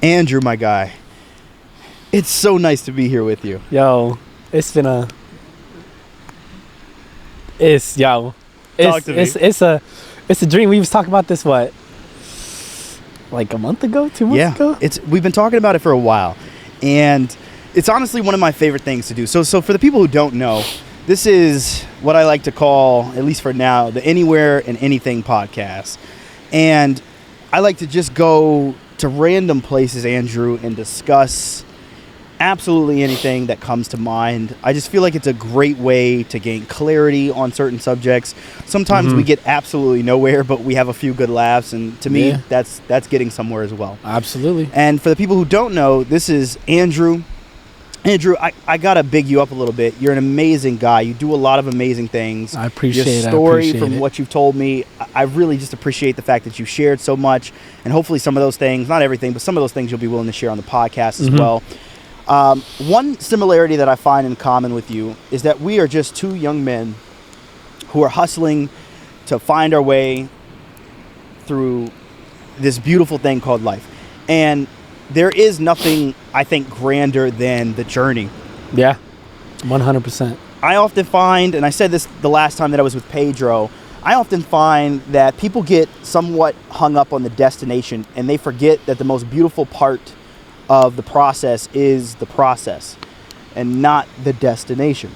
Andrew, my guy, it's so nice to be here with you. Yo, it's been a... It's a dream. We was talking about this, what? Like a month ago, 2 months ago? We've been talking about it for a while. And it's honestly one of my favorite things to do. So for the people who don't know, this is what I like to call, at least for now, the Anywhere and Anything podcast. And I like to just go to random places, Andrew, and discuss absolutely anything that comes to mind. I just feel like it's a great way to gain clarity on certain subjects. Sometimes we get absolutely nowhere, but we have a few good laughs, and to me, that's getting somewhere as well. Absolutely. And for the people who don't know, this is Andrew. Andrew, I gotta big you up a little bit. You're an amazing guy. You do a lot of amazing things. I appreciate it. Your story, from what you've told me, I really just appreciate the fact that you shared so much, and hopefully some of those things, not everything, but some of those things you'll be willing to share on the podcast as well. One similarity that I find in common with you is that we are just two young men who are hustling to find our way through this beautiful thing called life. And there is nothing, I think, grander than the journey. Yeah, 100%. I often find, and I said this the last time that I was with Pedro, I often find that people get somewhat hung up on the destination, and they forget that the most beautiful part of the process is the process and not the destination.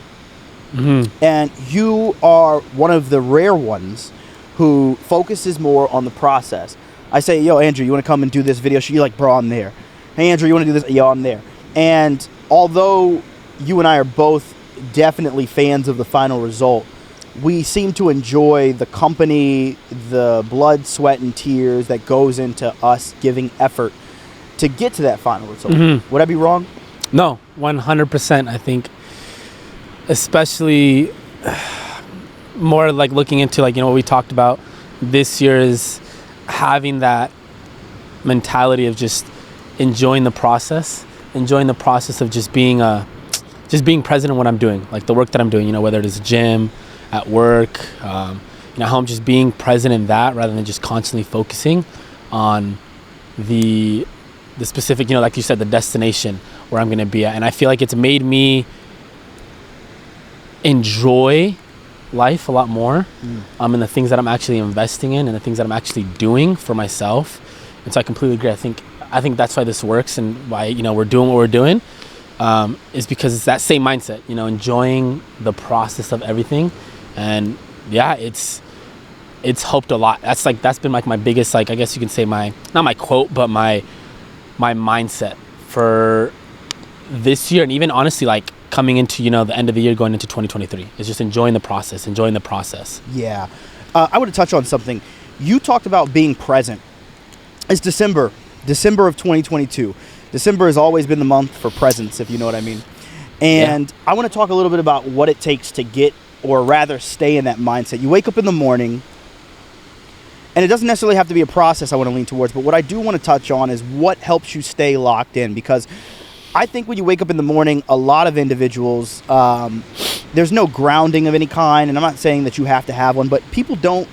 And you are one of the rare ones who focuses more on the process. I say, yo, Andrew, you want to come and do this video? You're like, bro, I'm there. Hey, Andrew, you want to do this? Yo, I'm there. And although you and I are both definitely fans of the final result, we seem to enjoy the company, the blood, sweat, and tears that goes into us giving effort to get to that final result. Would I be wrong? No, 100%. I think, especially more like looking into, like, what we talked about this year is having that mentality of just enjoying the process of just being present in what I'm doing, like the work that I'm doing, whether it is gym, at work, how I'm just being present in that rather than just constantly focusing on the specific, like you said, the destination where I'm going to be at. And I feel like it's made me enjoy life a lot more in the things that I'm actually investing in and the things that I'm actually doing for myself. And so I completely agree. I think that's why this works and why, we're doing what we're doing, is because it's that same mindset, enjoying the process of everything. And yeah, it's helped a lot. That's been like my biggest, like, I guess you can say not my quote, but my mindset for this year. And even honestly, like coming into, the end of the year, going into 2023, is just enjoying the process. Yeah. I want to touch on something. You talked about being present. It's December of 2022. December has always been the month for presents, if you know what I mean. And I want to talk a little bit about what it takes to get, or rather stay in that mindset. You wake up in the morning, and it doesn't necessarily have to be a process I want to lean towards, but what I do want to touch on is what helps you stay locked in. Because I think when you wake up in the morning, a lot of individuals, there's no grounding of any kind, and I'm not saying that you have to have one, but people don't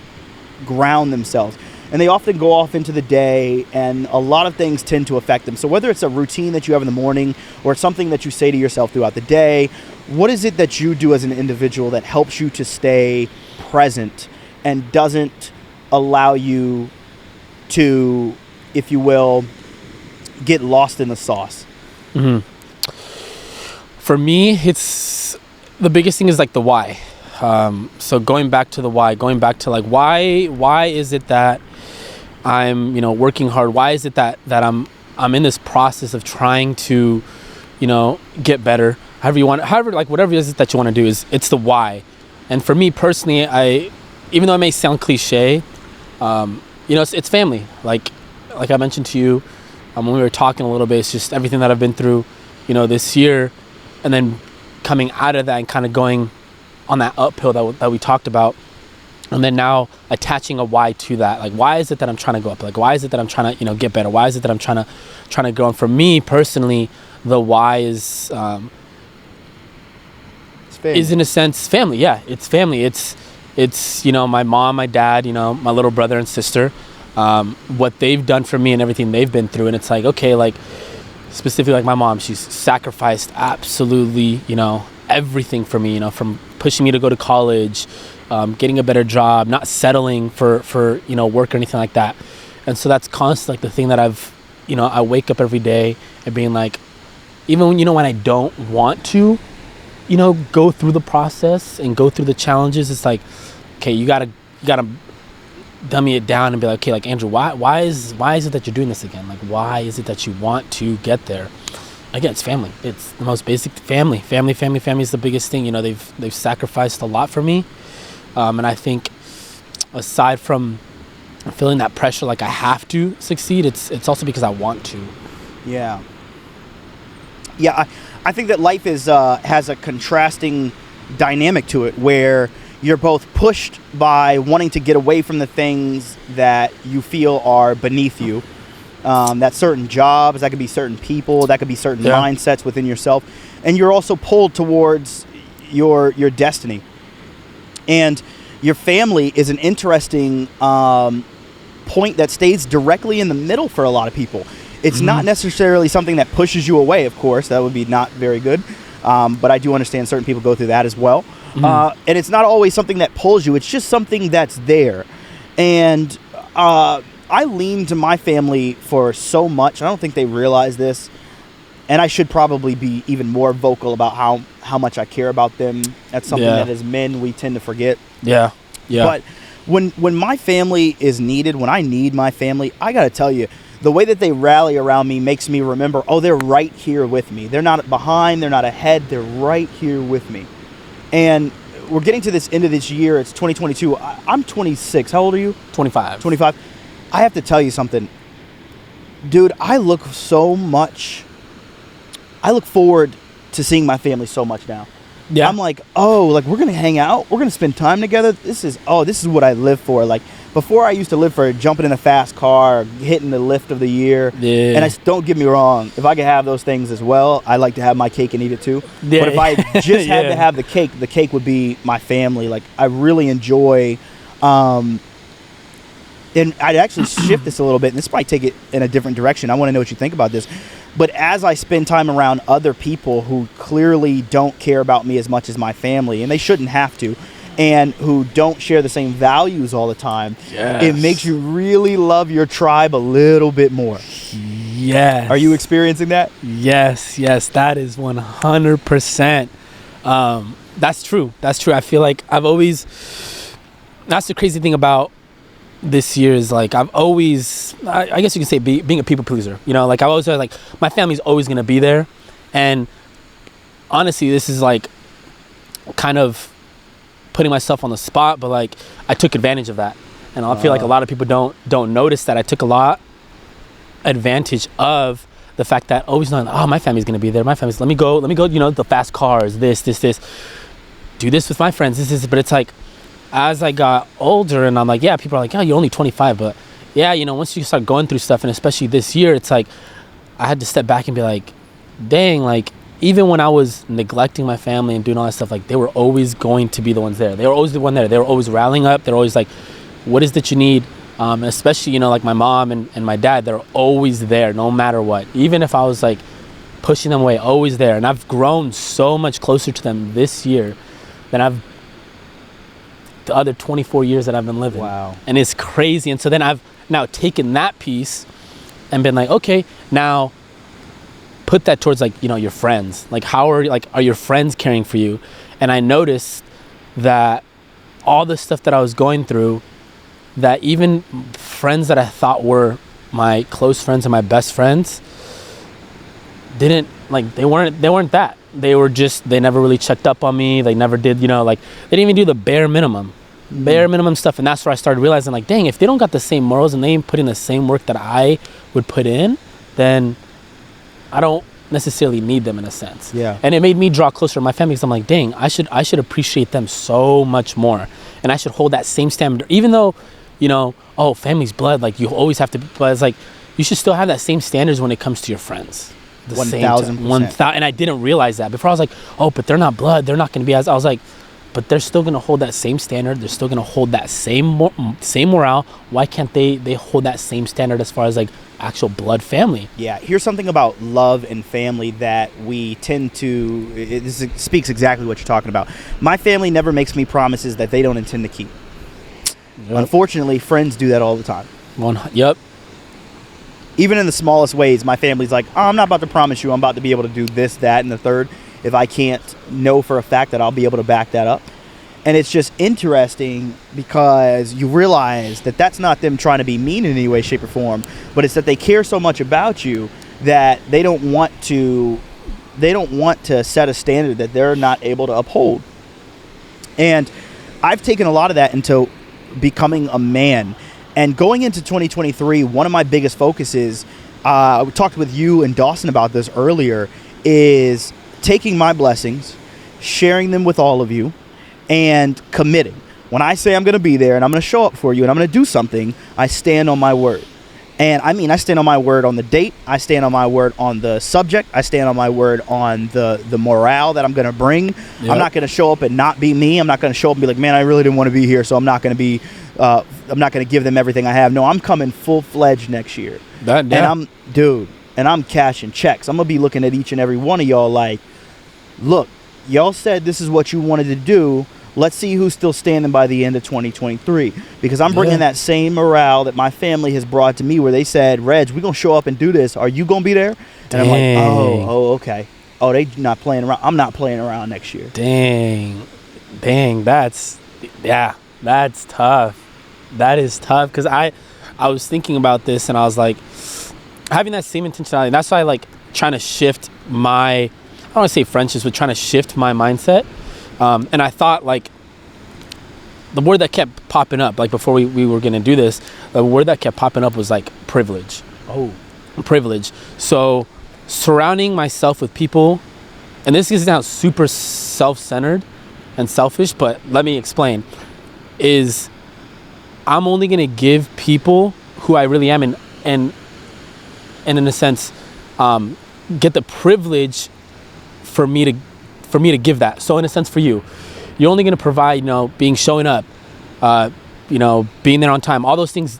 ground themselves. And they often go off into the day, and a lot of things tend to affect them. So whether it's a routine that you have in the morning or it's something that you say to yourself throughout the day, what is it that you do as an individual that helps you to stay present and doesn't allow you to, if you will, get lost in the sauce? For me, it's the biggest thing is like the why. So going back to the why, like why is it that I'm working hard? Why is it that I'm in this process of trying to get better? However, like whatever it is that you want to do, it's the why. And for me personally, even though it may sound cliche, it's family. Like I mentioned to you when we were talking a little bit, it's just everything that I've been through, this year, and then coming out of that and kind of going on that uphill that we talked about, and then now attaching a why to that. Like, why is it that I'm trying to go up? Like, why is it that I'm trying to get better? Why is it that I'm trying to grow? And for me personally, the why is in a sense family. Yeah, it's family. It's my mom, my dad, my little brother and sister. what they've done for me and everything they've been through. And it's like, okay, like specifically like my mom, she's sacrificed absolutely, everything for me, from pushing me to go to college, getting a better job, not settling for work or anything like that. And so that's constantly like the thing that I wake up every day and being like, even when I don't want to, go through the process and go through the challenges, it's like, okay, you gotta dummy it down and be like, okay, like Andrew, why is it that you're doing this again? Like, why is it that you want to get there? Again, it's family. It's the most basic family. Family is the biggest thing. They've sacrificed a lot for me, and I think aside from feeling that pressure, like I have to succeed, it's also because I want to. Yeah. I think that life has a contrasting dynamic to it where you're both pushed by wanting to get away from the things that you feel are beneath you. That's certain jobs, that could be certain people, that could be certain mindsets within yourself. And you're also pulled towards your destiny. And your family is an interesting point that stays directly in the middle for a lot of people. It's not necessarily something that pushes you away, of course. That would be not very good. But I do understand certain people go through that as well. And it's not always something that pulls you. It's just something that's there. And I lean to my family for so much. I don't think they realize this. And I should probably be even more vocal about how much I care about them. That's something that as men we tend to forget. Yeah. But when my family is needed, when I need my family, I got to tell you, the way that they rally around me makes me remember, they're right here with me. They're not behind, they're not ahead, they're right here with me. And we're getting to this end of this year. It's 2022. I'm 26. How old are you? 25. 25. I have to tell you something. Dude, I look forward to seeing my family so much now. Yeah. I'm like, we're going to hang out. We're going to spend time together. This is what I live for. Like, before I used to live for jumping in a fast car, hitting the lift of the year. Yeah. And don't get me wrong. If I could have those things as well, I like to have my cake and eat it too. Yeah. But if I just had to have the cake would be my family. Like, I really enjoy, and I'd actually shift this a little bit, and this might take it in a different direction. I want to know what you think about this. But as I spend time around other people who clearly don't care about me as much as my family, and they shouldn't have to, and who don't share the same values all the time, it makes you really love your tribe a little bit more. Yes. Are you experiencing that? Yes. That is 100%. That's true. I feel like that's the crazy thing about this year is like I've always, I guess you can say being a people pleaser. Like I've always said, like my family's always going to be there. And honestly, this is like kind of putting myself on the spot, but like I took advantage of that. And I feel like a lot of people don't notice that I took a lot advantage of the fact that always knowing, my family's going to be there. My family's, let me go, the fast cars, this, do this with my friends. But it's like, as I got older and I'm like, people are like, you're only 25. But once you start going through stuff, and especially this year, it's like, I had to step back and be like, dang, like, even when I was neglecting my family and doing all that stuff, like, they were always going to be the ones there. They were always the one there. They were always rallying up. They're always like, what is that you need? Especially, like my mom and my dad, they're always there no matter what. Even if I was like pushing them away, always there. And I've grown so much closer to them this year than I've the other 24 years that I've been living. Wow. And it's crazy. And so then I've now taken that piece and been like, okay, now put that towards like, your friends. Like, are your friends caring for you? And I noticed that all the stuff that I was going through, that even friends that I thought were my close friends and my best friends they weren't that. They never really checked up on me. They never did, they didn't even do the bare minimum stuff. And that's where I started realizing, like, dang, if they don't got the same morals and they ain't put in the same work that I would put in, then I don't necessarily need them in a sense. Yeah. And it made me draw closer to my family because I'm like, dang, I should appreciate them so much more. And I should hold that same standard, even though, family's blood, like you always have to, but it's like, you should still have that same standards when it comes to your friends. 1,000%. And I didn't realize that before. I was like, but they're not blood. They're not going to be as, I was like, but they're still going to hold that same standard. They're still going to hold that same morale. Why can't they hold that same standard as far as like actual blood family? Yeah, here's something about love and family that we tend to, this speaks exactly what you're talking about. My family never makes me promises that they don't intend to keep. Yep. Unfortunately, friends do that all the time. Yep. Even in the smallest ways, my family's like, oh, I'm not about to promise you I'm about to be able to do this, that, and the third if I can't know for a fact that I'll be able to back that up. And it's just interesting because you realize that that's not them trying to be mean in any way, shape, or form, but it's that they care so much about you that they don't want to set a standard that they're not able to uphold. And I've taken a lot of that into becoming a man. And going into 2023, one of my biggest focuses, we talked with you and Dawson about this earlier, is taking my blessings, sharing them with all of you, and committing. When I say I'm going to be there and I'm going to show up for you and I'm going to do something, I stand on my word. And I mean, I stand on my word on the date. I stand on my word on the subject. I stand on my word on the morale that I'm going to bring. Yep. I'm not going to show up and not be me. I'm not going to show up and be like, man, I really didn't want to be here, so I'm not going to give them everything I have. No, I'm coming full-fledged next year. And I'm cashing checks. I'm going to be looking at each and every one of y'all like, look, y'all said this is what you wanted to do. Let's see who's still standing by the end of 2023. Because I'm bringing that same morale that my family has brought to me where they said, Reg, we're going to show up and do this. Are you going to be there? And I'm like, oh, okay. Oh, they not playing around. I'm not playing around next year. Dang, that's tough. That is tough. Because I was thinking about this and I was like, having that same intentionality. And that's why I like trying to shift my, I don't want to say friendships, but trying to shift my mindset. And I thought like the word that kept popping up, like before we were going to do this, the word that kept popping up was like privilege. Oh, privilege. So surrounding myself with people, and this is now super self-centered and selfish, but let me explain, is I'm only going to give people who I really am and in a sense, get the privilege for me to give that. So in a sense for you, you're only going to provide, showing up, being there on time, all those things,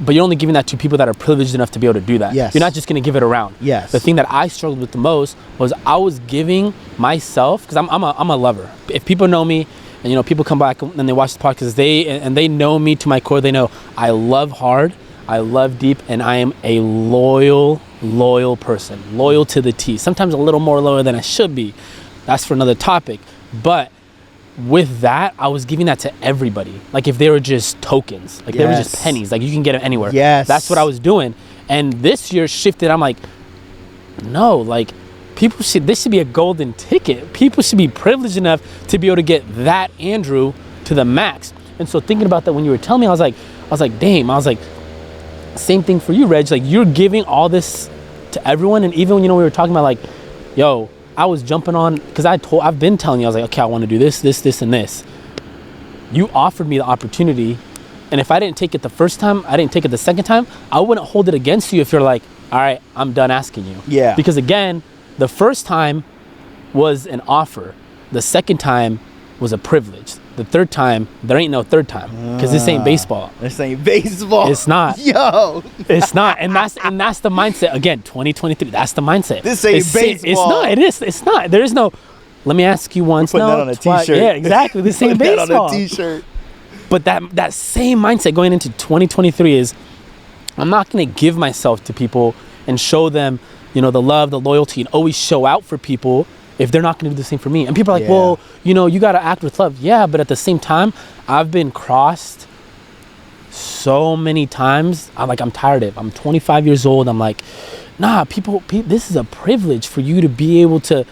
but you're only giving that to people that are privileged enough to be able to do that. Yes. You're not just going to give it around. Yes. The thing that I struggled with the most was I was giving myself, because I'm a lover. If people know me and, people come back and they watch the podcast, they know me to my core. They know I love hard, I love deep, and I am a loyal person, loyal to the T. Sometimes a little more loyal than I should be. That's for another topic. But with that, I was giving that to everybody. Like if they were just tokens, like they were just pennies, like you can get them anywhere. Yes. That's what I was doing. And this year shifted. I'm like, no, like this should be a golden ticket. People should be privileged enough to be able to get that Andrew to the max. And so thinking about that when you were telling me, I was like, damn, I was like, same thing for you, Reg. Like you're giving all this to everyone. And even when, we were talking about like, yo, I was jumping on, because I've been telling you, I was like, okay, I want to do this, and this. You offered me the opportunity, and if I didn't take it the first time, I didn't take it the second time, I wouldn't hold it against you if you're like, all right, I'm done asking you. Yeah. Because again, the first time was an offer. The second time was a privilege. The third time, there ain't no third time, because this ain't baseball. This ain't baseball. It's not. Yo. It's not. And that's the mindset. Again, 2023, that's the mindset. This ain't baseball. It's not. It is. It's not. There is no, let me ask you once. We're putting that on a t-shirt. Yeah, exactly. This ain't baseball. That on a t-shirt. But that same mindset going into 2023 is, I'm not going to give myself to people and show them, the love, the loyalty, and always show out for people if they're not going to do the same for me. And people are like, well, you got to act with love. Yeah, but at the same time, I've been crossed so many times. I'm tired of it. I'm 25 years old. I'm like, nah, people, this is a privilege for you to be able to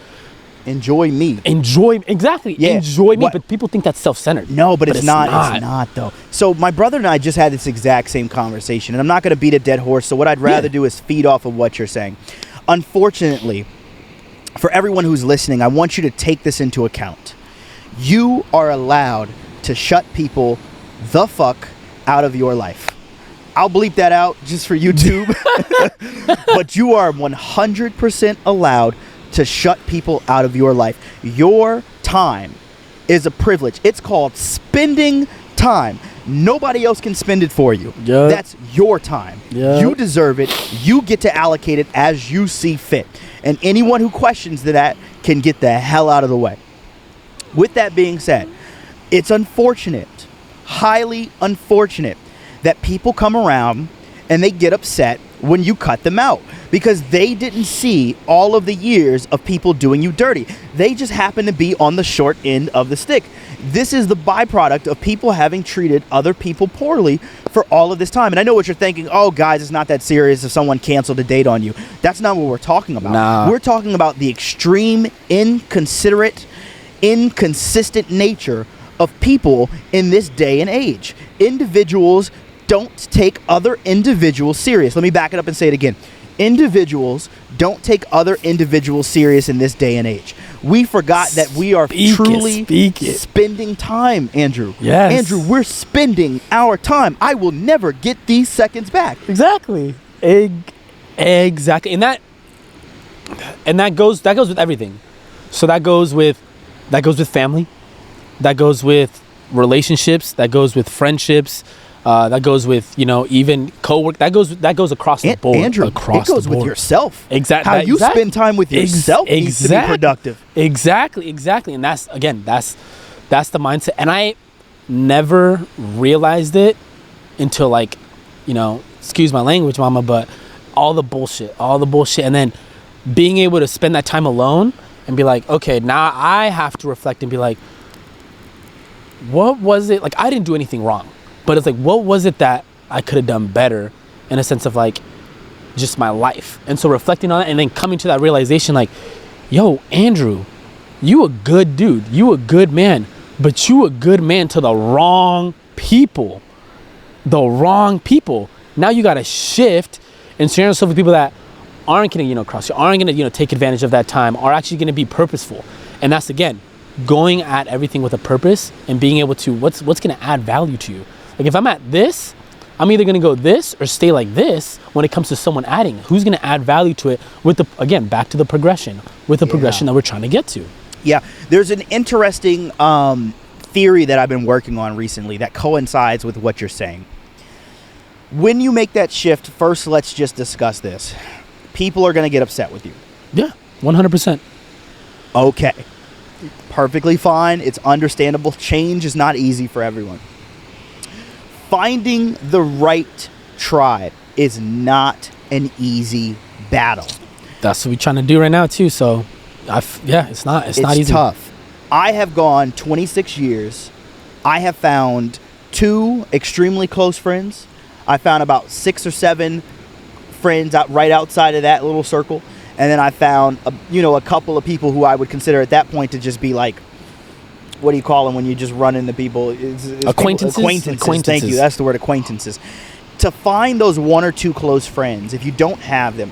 enjoy me. Enjoy me, but people think that's self-centered. No, but it's not. It's not, though. So my brother and I just had this exact same conversation, and I'm not going to beat a dead horse, so what I'd rather do is feed off of what you're saying. Unfortunately, for everyone who's listening, I want you to take this into account. You are allowed to shut people the fuck out of your life. I'll bleep that out just for YouTube. But you are 100% allowed to shut people out of your life. Your time is a privilege. It's called spending time. Nobody else can spend it for you. Yep. That's your time. Yep. You deserve it. You get to allocate it as you see fit. And anyone who questions that can get the hell out of the way. With that being said, it's unfortunate, highly unfortunate, that people come around and they get upset when you cut them out because they didn't see all of the years of people doing you dirty. They just happen to be on the short end of the stick. This is the byproduct of people having treated other people poorly for all of this time. And I know what you're thinking. Oh, guys, it's not that serious if someone canceled a date on you. That's not what we're talking about. Nah. We're talking about the extreme, inconsiderate, inconsistent nature of people in this day and age. Individuals don't take other individuals serious. Let me back it up and say it again. Individuals don't take other individuals serious in this day and age. We forgot that we are truly spending time, Andrew. Yes. Andrew, we're spending our time. I will never get these seconds back. Exactly. Exactly. And that goes with everything. So that goes with family. That goes with relationships. That goes with friendships. That goes with, even co-work. That goes across the board. Andrew, it goes with yourself. Exactly. How you spend time with yourself needs to be productive. Exactly. And that's the mindset. And I never realized it until excuse my language, mama, but all the bullshit. And then being able to spend that time alone and be like, okay, now I have to reflect and be like, what was it? Like, I didn't do anything wrong. But it's like, what was it that I could have done better in a sense of just my life? And so reflecting on it and then coming to that realization yo, Andrew, you a good dude. You a good man. But you a good man to the wrong people. The wrong people. Now you got to shift and surround yourself with people that aren't going to, cross you, aren't going to, take advantage of that time, are actually going to be purposeful. And that's, again, going at everything with a purpose and being able to, what's going to add value to you? If I'm at this, I'm either going to go this or stay like this when it comes to someone adding. Who's going to add value to it with back to the progression, with the progression that we're trying to get to. Yeah. There's an interesting theory that I've been working on recently that coincides with what you're saying. When you make that shift, first, let's just discuss this. People are going to get upset with you. Yeah, 100%. Okay. Perfectly fine. It's understandable. Change is not easy for everyone. Finding the right tribe is not an easy battle. That's what we're trying to do right now too. So, it's not easy. It's tough. I have gone 26 years. I have found 2 extremely close friends. I found about 6 or 7 friends right outside of that little circle, and then I found a couple of people who I would consider at that point to just be like, what do you call them when you just run into people? Acquaintances? Acquaintances. Thank you. That's the word, acquaintances. To find those 1 or 2 close friends, if you don't have them,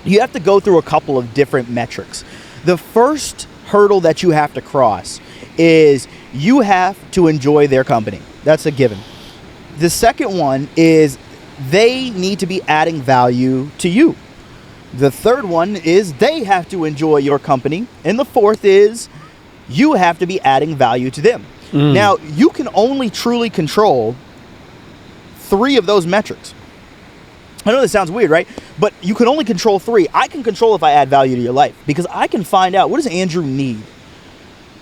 you have to go through a couple of different metrics. The first hurdle that you have to cross is you have to enjoy their company. That's a given. The second one is they need to be adding value to you. The third one is they have to enjoy your company. And the fourth is you have to be adding value to them. Now, you can only truly control 3 of those metrics. I know this sounds weird, right? But you can only control 3. I can control if I add value to your life because I can find out, what does Andrew need?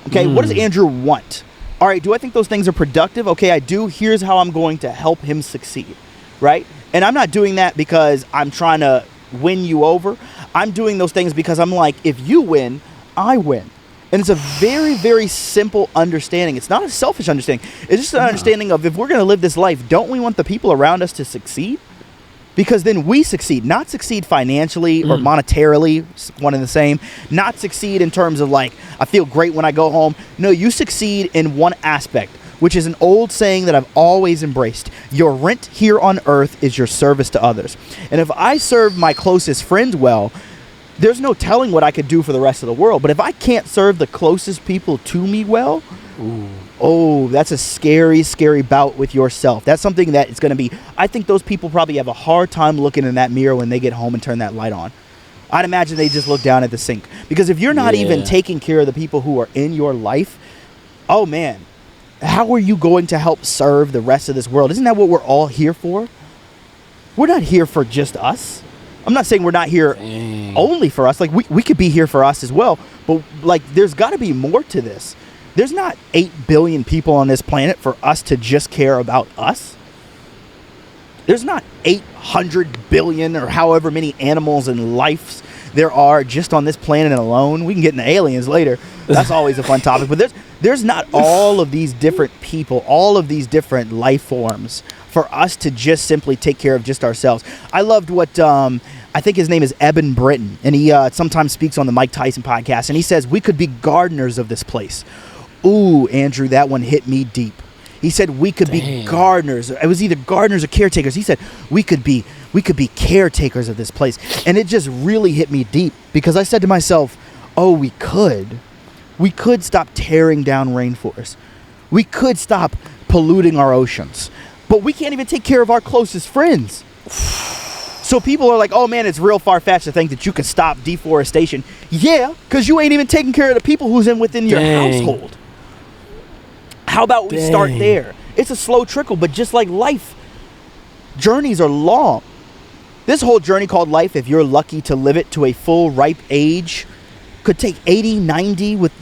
Okay, what does Andrew want? All right, do I think those things are productive? Okay, I do. Here's how I'm going to help him succeed, right? And I'm not doing that because I'm trying to win you over. I'm doing those things because I'm like, if you win, I win. And it's a very, very simple understanding. It's not a selfish understanding. It's just an understanding of, if we're going to live this life, don't we want the people around us to succeed? Because then we succeed. Not succeed financially or monetarily, one and the same. Not succeed in terms of I feel great when I go home. No, you succeed in one aspect, which is an old saying that I've always embraced. Your rent here on earth is your service to others. And if I serve my closest friends well, there's no telling what I could do for the rest of the world. But if I can't serve the closest people to me well, that's a scary, scary bout with yourself. That's something that is going to be, I think those people probably have a hard time looking in that mirror when they get home and turn that light on. I'd imagine they just look down at the sink. Because if you're not even taking care of the people who are in your life, oh man, how are you going to help serve the rest of this world? Isn't that what we're all here for? We're not here for just us. I'm not saying we're not here only for us. Like, we could be here for us as well. But, like, there's got to be more to this. There's not 8 billion people on this planet for us to just care about us. There's not 800 billion or however many animals and lives there are just on this planet alone. We can get into aliens later. That's always a fun topic. But there's not all of these different people, all of these different life forms for us to just simply take care of just ourselves. I loved what I think his name is Eben Britton, and he sometimes speaks on the Mike Tyson podcast, and he says, we could be gardeners of this place. Ooh, Andrew, that one hit me deep. He said we could be gardeners. It was either gardeners or caretakers. He said we could be caretakers of this place. And it just really hit me deep, because I said to myself, oh, we could stop tearing down rainforests. We could stop polluting our oceans. But we can't even take care of our closest friends. So people are like, oh man, it's real far-fetched to think that you could stop deforestation. Yeah, because you ain't even taking care of the people who's within your household. How about we start there? It's a slow trickle, but just like life, journeys are long. This whole journey called life, if you're lucky to live it to a full, ripe age, could take 80, 90, with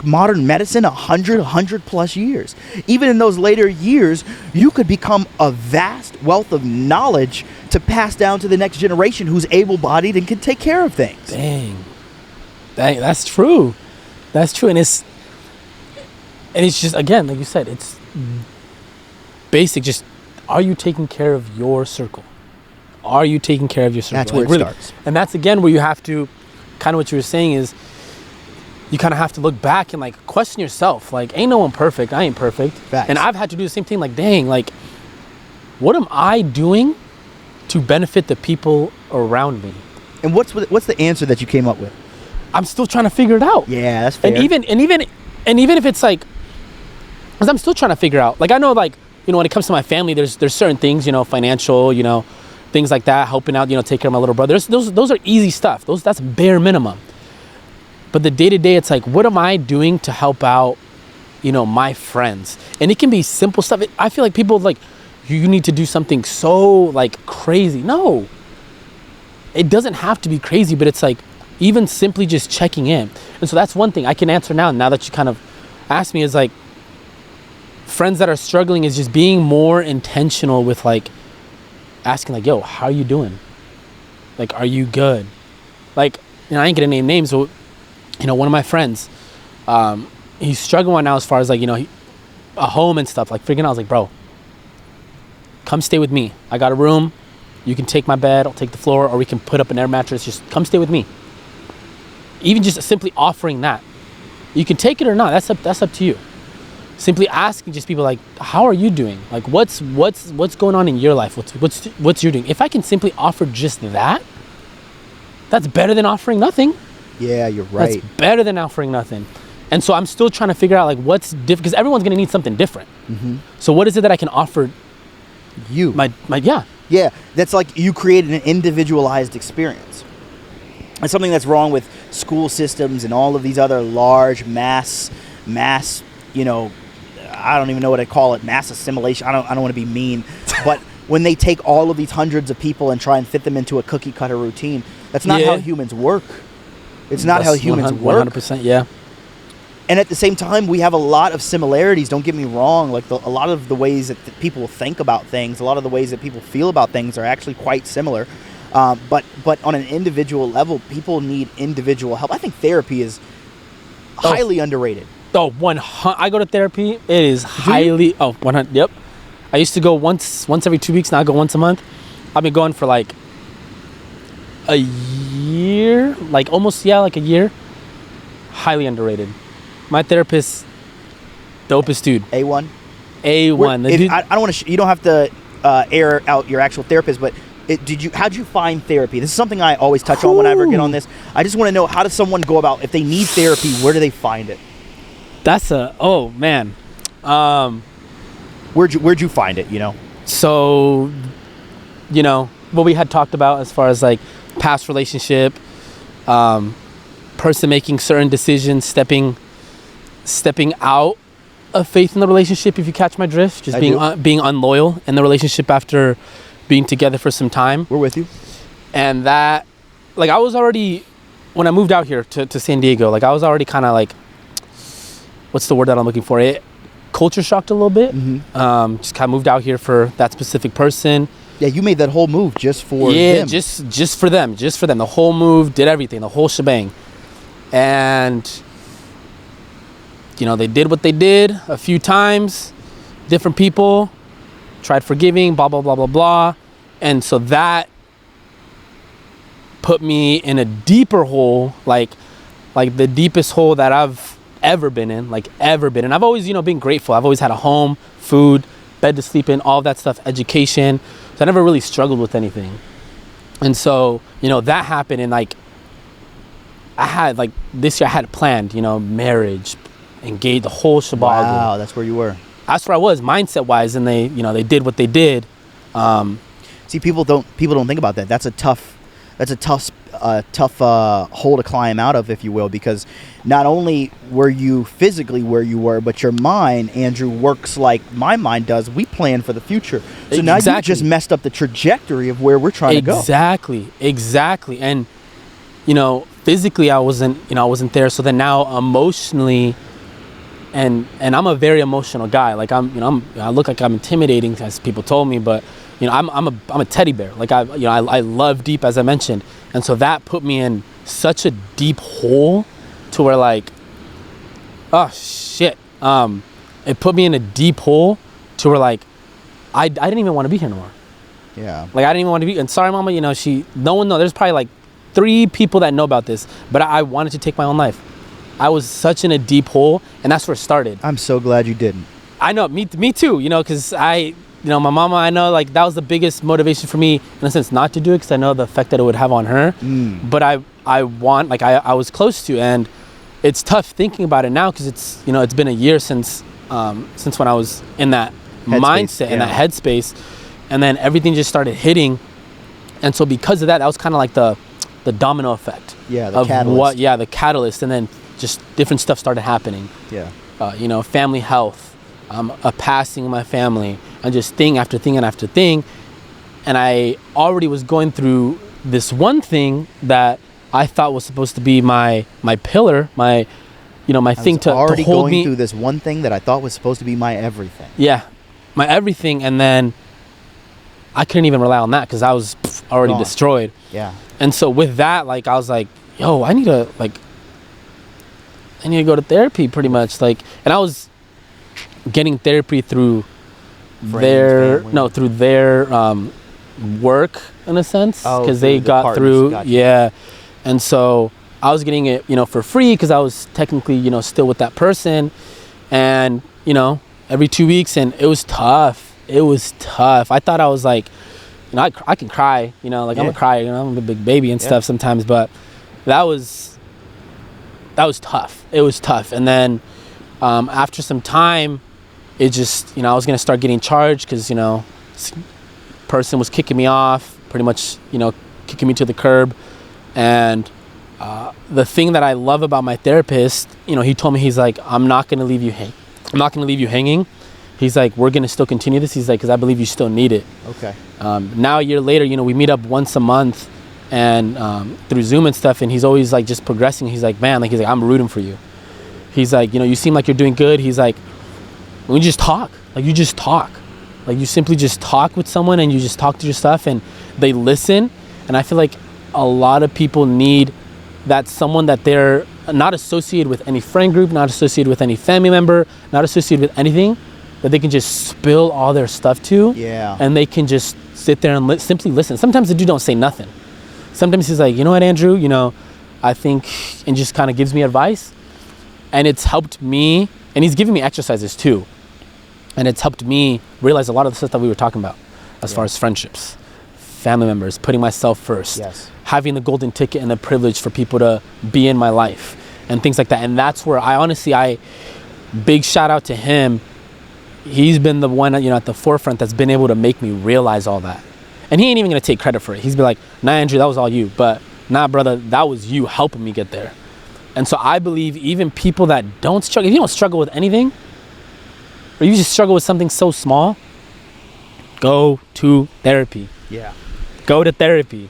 modern medicine, 100 plus years. Even in those later years, you could become a vast wealth of knowledge to pass down to the next generation who's able-bodied and can take care of things. Dang, that's true. That's true. And it's just, again, like you said, it's basic. Just, are you taking care of your circle? Are you taking care of your circle? That's where it starts. And that's, again, where you have to, kind of what you were saying is, you kind of have to look back and, like, question yourself. Like, ain't no one perfect. I ain't perfect. Facts. And I've had to do the same thing. Like, dang, like, what am I doing to benefit the people around me? And what's the answer that you came up with? I'm still trying to figure it out. Yeah, that's fair. And even if it's like, because I'm still trying to figure out. Like, I know, like, you know, when it comes to my family, there's certain things, you know, financial, you know, things like that, helping out, you know, take care of my little brother. Those are easy stuff. That's bare minimum. But the day-to-day, it's like, what am I doing to help out, you know, my friends? And it can be simple stuff. I feel like people like, you need to do something so, like, crazy. No. It doesn't have to be crazy, but it's like, even simply just checking in. And so that's one thing I can answer now that you kind of asked me, is like, friends that are struggling is just being more intentional with, like, asking, like, yo, how are you doing? Like, are you good? Like, you know, I ain't gonna name names, but, you know, one of my friends, he's struggling right now as far as, like, you know, a home and stuff. Like, freaking out. I was like, bro, come stay with me. I got a room. You can take my bed. I'll take the floor, or we can put up an air mattress. Just come stay with me. Even just simply offering that. You can take it or not. That's up to you. Simply asking just people, like, how are you doing? Like, what's going on in your life? What's you're doing? If I can simply offer just that, that's better than offering nothing. Yeah, you're right. That's better than offering nothing. And so I'm still trying to figure out, like, what's different, because everyone's going to need something different. Mm-hmm. So what is it that I can offer you? Yeah, that's like you created an individualized experience. And something that's wrong with school systems and all of these other large mass, you know, I don't even know what I call it, mass assimilation. I don't want to be mean, but when they take all of these hundreds of people and try and fit them into a cookie cutter routine, that's not how humans work. It's not how humans work. 100%, yeah. And at the same time, we have a lot of similarities. Don't get me wrong. Like, a lot of the ways that people think about things, a lot of the ways that people feel about things are actually quite similar. But on an individual level, people need individual help. I think therapy is highly underrated. Oh, I go to therapy. It is highly. 100. Yep. I used to go once every 2 weeks. Now I go once a month. I've been going for like a year, like almost like a year. Highly underrated. My therapist, dopest dude. A1. A1. I don't want to. You don't have to air out your actual therapist, but how'd you find therapy? This is something I always touch on when I ever get on this. I just want to know, how does someone go about, if they need therapy, where do they find it? Oh man. Where'd you find it, you know? So, you know, what we had talked about as far as, like, past relationship, person making certain decisions, stepping out of faith in the relationship, if you catch my drift. Just being unloyal in the relationship after being together for some time. We're with you. And that, like, I was already, when I moved out here to San Diego, like, I was already kind of like, what's the word that I'm looking for? Culture shocked a little bit. Just kind of moved out here for that specific person. Yeah, you made that whole move just for them. Yeah, just for them. The whole move, did everything, the whole shebang. And, you know, they did what they did a few times. Different people, tried forgiving, blah, blah, blah, blah, blah. And so that put me in a deeper hole, like the deepest hole that I've ever been in. And I've always, you know, been grateful. I've always had a home, food, bed to sleep in, all that stuff, education. So I never really struggled with anything. And so, you know, that happened, and like I had, like, this year I had planned, you know, marriage, engaged, the whole shebang. Wow, that's where you were. That's where I was mindset wise, and they, you know, they did what they did. See, people don't think about that. That's a tough hole to climb out of, if you will, because not only were you physically where you were, but your mind, Andrew, works like my mind does. We plan for the future. So now you just messed up the trajectory of where we're trying to go. Exactly. And, you know, physically I wasn't there. So then now emotionally, and I'm a very emotional guy. Like, I look like I'm intimidating, as people told me, but, you know, I'm a teddy bear. Like, I love deep, as I mentioned. And so that put me in such a deep hole to where, like, oh shit. It put me in a deep hole to where, like, I didn't even want to be here anymore. Yeah. Like, I didn't even want to be, and sorry, mama, you know, no one knows. There's probably like 3 people that know about this, but I wanted to take my own life. I was such in a deep hole, and that's where it started. I'm so glad you didn't. I know, me too, you know, because you know, my mama, I know, like, that was the biggest motivation for me, in a sense, not to do it, because I know the effect that it would have on her. But I was close to, and it's tough thinking about it now, because it's, you know, it's been a year since when I was in that mindset, in that headspace, and then everything just started hitting. And so because of that, that was kind of like the domino effect. Yeah, the catalyst. The catalyst, and then just different stuff started happening. Yeah. You know, family health, a passing in my family, and just thing after thing and after thing. And I already was going through this one thing that I thought was supposed to be my pillar, my thing to hold me. Going through this one thing that I thought was supposed to be my everything. Yeah, my everything. And then I couldn't even rely on that, because I was already destroyed. Yeah. And so with that, like, I was like, yo, I need to go to therapy, pretty much. Like, and I was getting therapy through their work, in a sense, because they got through. Gotcha. Yeah. And so I was getting it, you know, for free, because I was technically, you know, still with that person, and, you know, every 2 weeks. And it was tough. I thought I was like, you know, I can cry, you know, like, I'm a crier, you know, I'm a big baby and stuff sometimes, but that was tough. It was tough. And then after some time, it just, you know, I was going to start getting charged, because, you know, this person was kicking me off, pretty much, you know, kicking me to the curb. And the thing that I love about my therapist, you know, he told me, he's like, I'm not going to leave you hanging. He's like, we're going to still continue this. He's like, because I believe you still need it. Okay. Now, a year later, you know, we meet up once a month, and through Zoom and stuff, and he's always like just progressing. He's like, man, like, he's like, I'm rooting for you. He's like, you know, you seem like you're doing good. He's like, we just talk. Like, you just talk. Like, you simply just talk with someone, and you just talk to your stuff, and they listen. And I feel like a lot of people need that, someone that they're not associated with any friend group, not associated with any family member, not associated with anything, that they can just spill all their stuff to. Yeah. And they can just sit there and simply listen. Sometimes the dude don't say nothing. Sometimes he's like, you know what, Andrew, you know, I think, and just kind of gives me advice. And it's helped me, and he's giving me exercises too. And it's helped me realize a lot of the stuff that we were talking about, as far as friendships, family members, putting myself first, having the golden ticket and the privilege for people to be in my life, and things like that. And that's where big shout out to him. He's been the one, you know, at the forefront that's been able to make me realize all that. And he ain't even gonna take credit for it. He's be like, nah, Andrew, that was all you. But nah, brother, that was you helping me get there. And so I believe even people that don't struggle, if you don't struggle with anything, or you just struggle with something so small, go to therapy. Yeah. Go to therapy.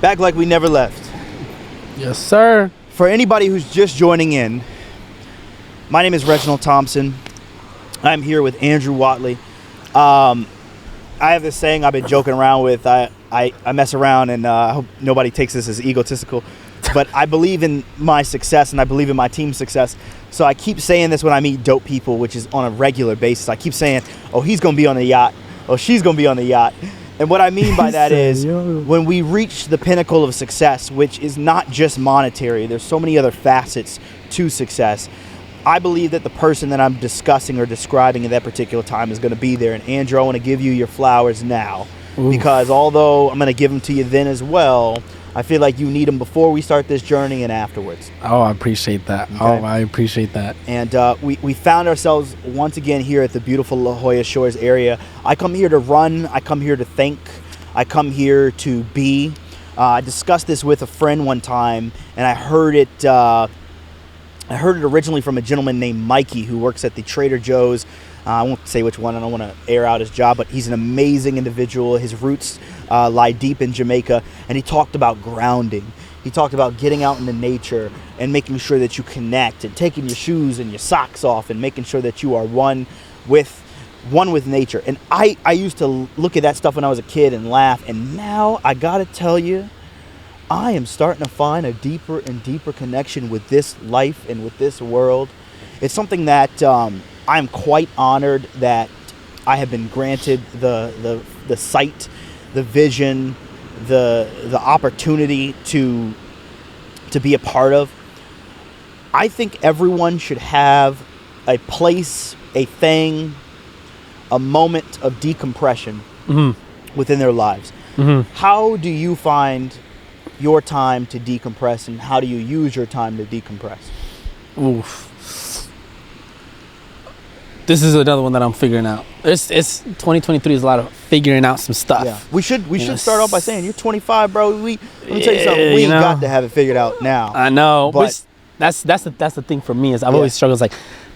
Back like we never left. Yes, sir. For anybody who's just joining in, my name is Reginald Thompson. I'm here with Andrew Watley. I have this saying I've been joking around with. I mess around, and I hope nobody takes this as egotistical. But I believe in my success, and I believe in my team's success. So I keep saying this when I meet dope people, which is on a regular basis. I keep saying, oh, he's going to be on the yacht. Oh, she's going to be on the yacht. And what I mean by that is when we reach the pinnacle of success, which is not just monetary, there's so many other facets to success. I believe that the person that I'm discussing or describing at that particular time is going to be there. And Andrew, I want to give you your flowers now. Oof. Because although I'm going to give them to you then as well, I feel like you need them before we start this journey and afterwards. Oh, I appreciate that. Okay? Oh, I appreciate that. And we found ourselves once again here at the beautiful La Jolla Shores area. I come here to run. I come here to think. I come here to be. I discussed this with a friend one time, and I heard it originally from a gentleman named Mikey who works at the Trader Joe's. I won't say which one. I don't want to air out his job, but he's an amazing individual. His roots lie deep in Jamaica, and he talked about grounding. He talked about getting out into nature and making sure that you connect and taking your shoes and your socks off and making sure that you are one with nature. And I used to look at that stuff when I was a kid and laugh, and now I got to tell you, I am starting to find a deeper and deeper connection with this life and with this world. It's something that I'm quite honored that I have been granted the sight, the vision, the opportunity to be a part of. I think everyone should have a place, a thing, a moment of decompression within their lives. Mm-hmm. How do you find your time to decompress, and how do you use your time to decompress? Oof. This is another one that I'm figuring out. It's 2023 is a lot of figuring out some stuff. Yeah. We should start off by saying you're 25, bro. Let me tell you something. We got to have it figured out now. I know, but that's the thing for me is I've always struggled. It's like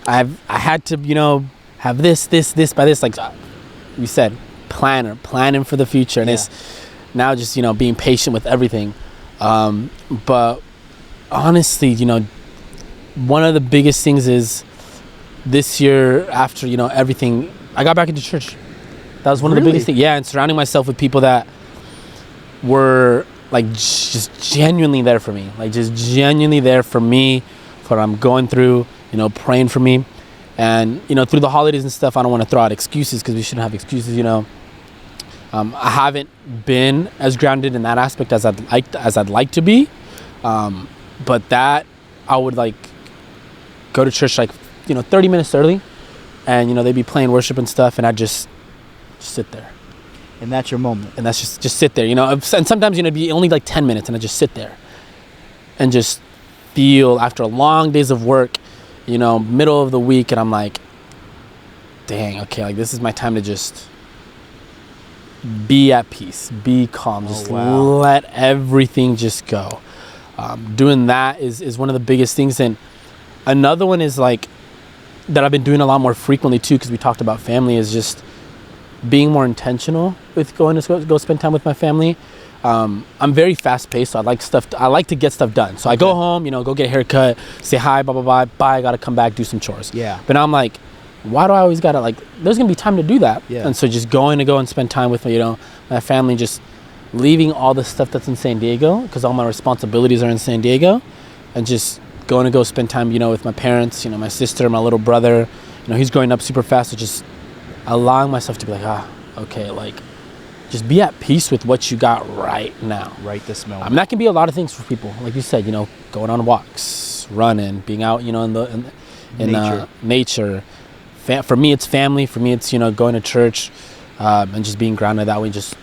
I had to have this by this, like you said, planning for the future, and it's now just being patient with everything. But honestly, one of the biggest things is this year after, everything, I got back into church. That was one of the biggest things. Yeah. And surrounding myself with people that were like just genuinely there for me, for what I'm going through, praying for me. And, through the holidays and stuff, I don't want to throw out excuses because we shouldn't have excuses, I haven't been as grounded in that aspect as I'd like to be, but that I would go to church 30 minutes early, and they'd be playing worship and stuff, and I'd just sit there. And that's your moment. And that's just sit there, and sometimes it'd be only 10 minutes, and I just sit there and just feel after long days of work, middle of the week, and I'm like, dang, okay, this is my time to just be at peace, be calm, just let everything just go. Doing that is one of the biggest things. And another one is that I've been doing a lot more frequently too, because we talked about family, is just being more intentional with going to go spend time with my family. I'm very fast paced, so I like to get stuff done. So I go home, go get a haircut, say hi, blah, blah, blah, bye, I gotta come back, do some chores. Yeah. But now I'm like, why do I always gotta there's gonna be time to do that. Yeah. And so just going to go and spend time with my family, just leaving all the stuff that's in San Diego, because all my responsibilities are in San Diego, and just going to go spend time, with my parents, my sister, my little brother, he's growing up super fast. So just allowing myself to be okay, just be at peace with what you got right now. Right this moment. That can be a lot of things for people. Like you said, going on walks, running, being out, in nature. For me, it's family. For me, it's, going to church, and just being grounded that way, just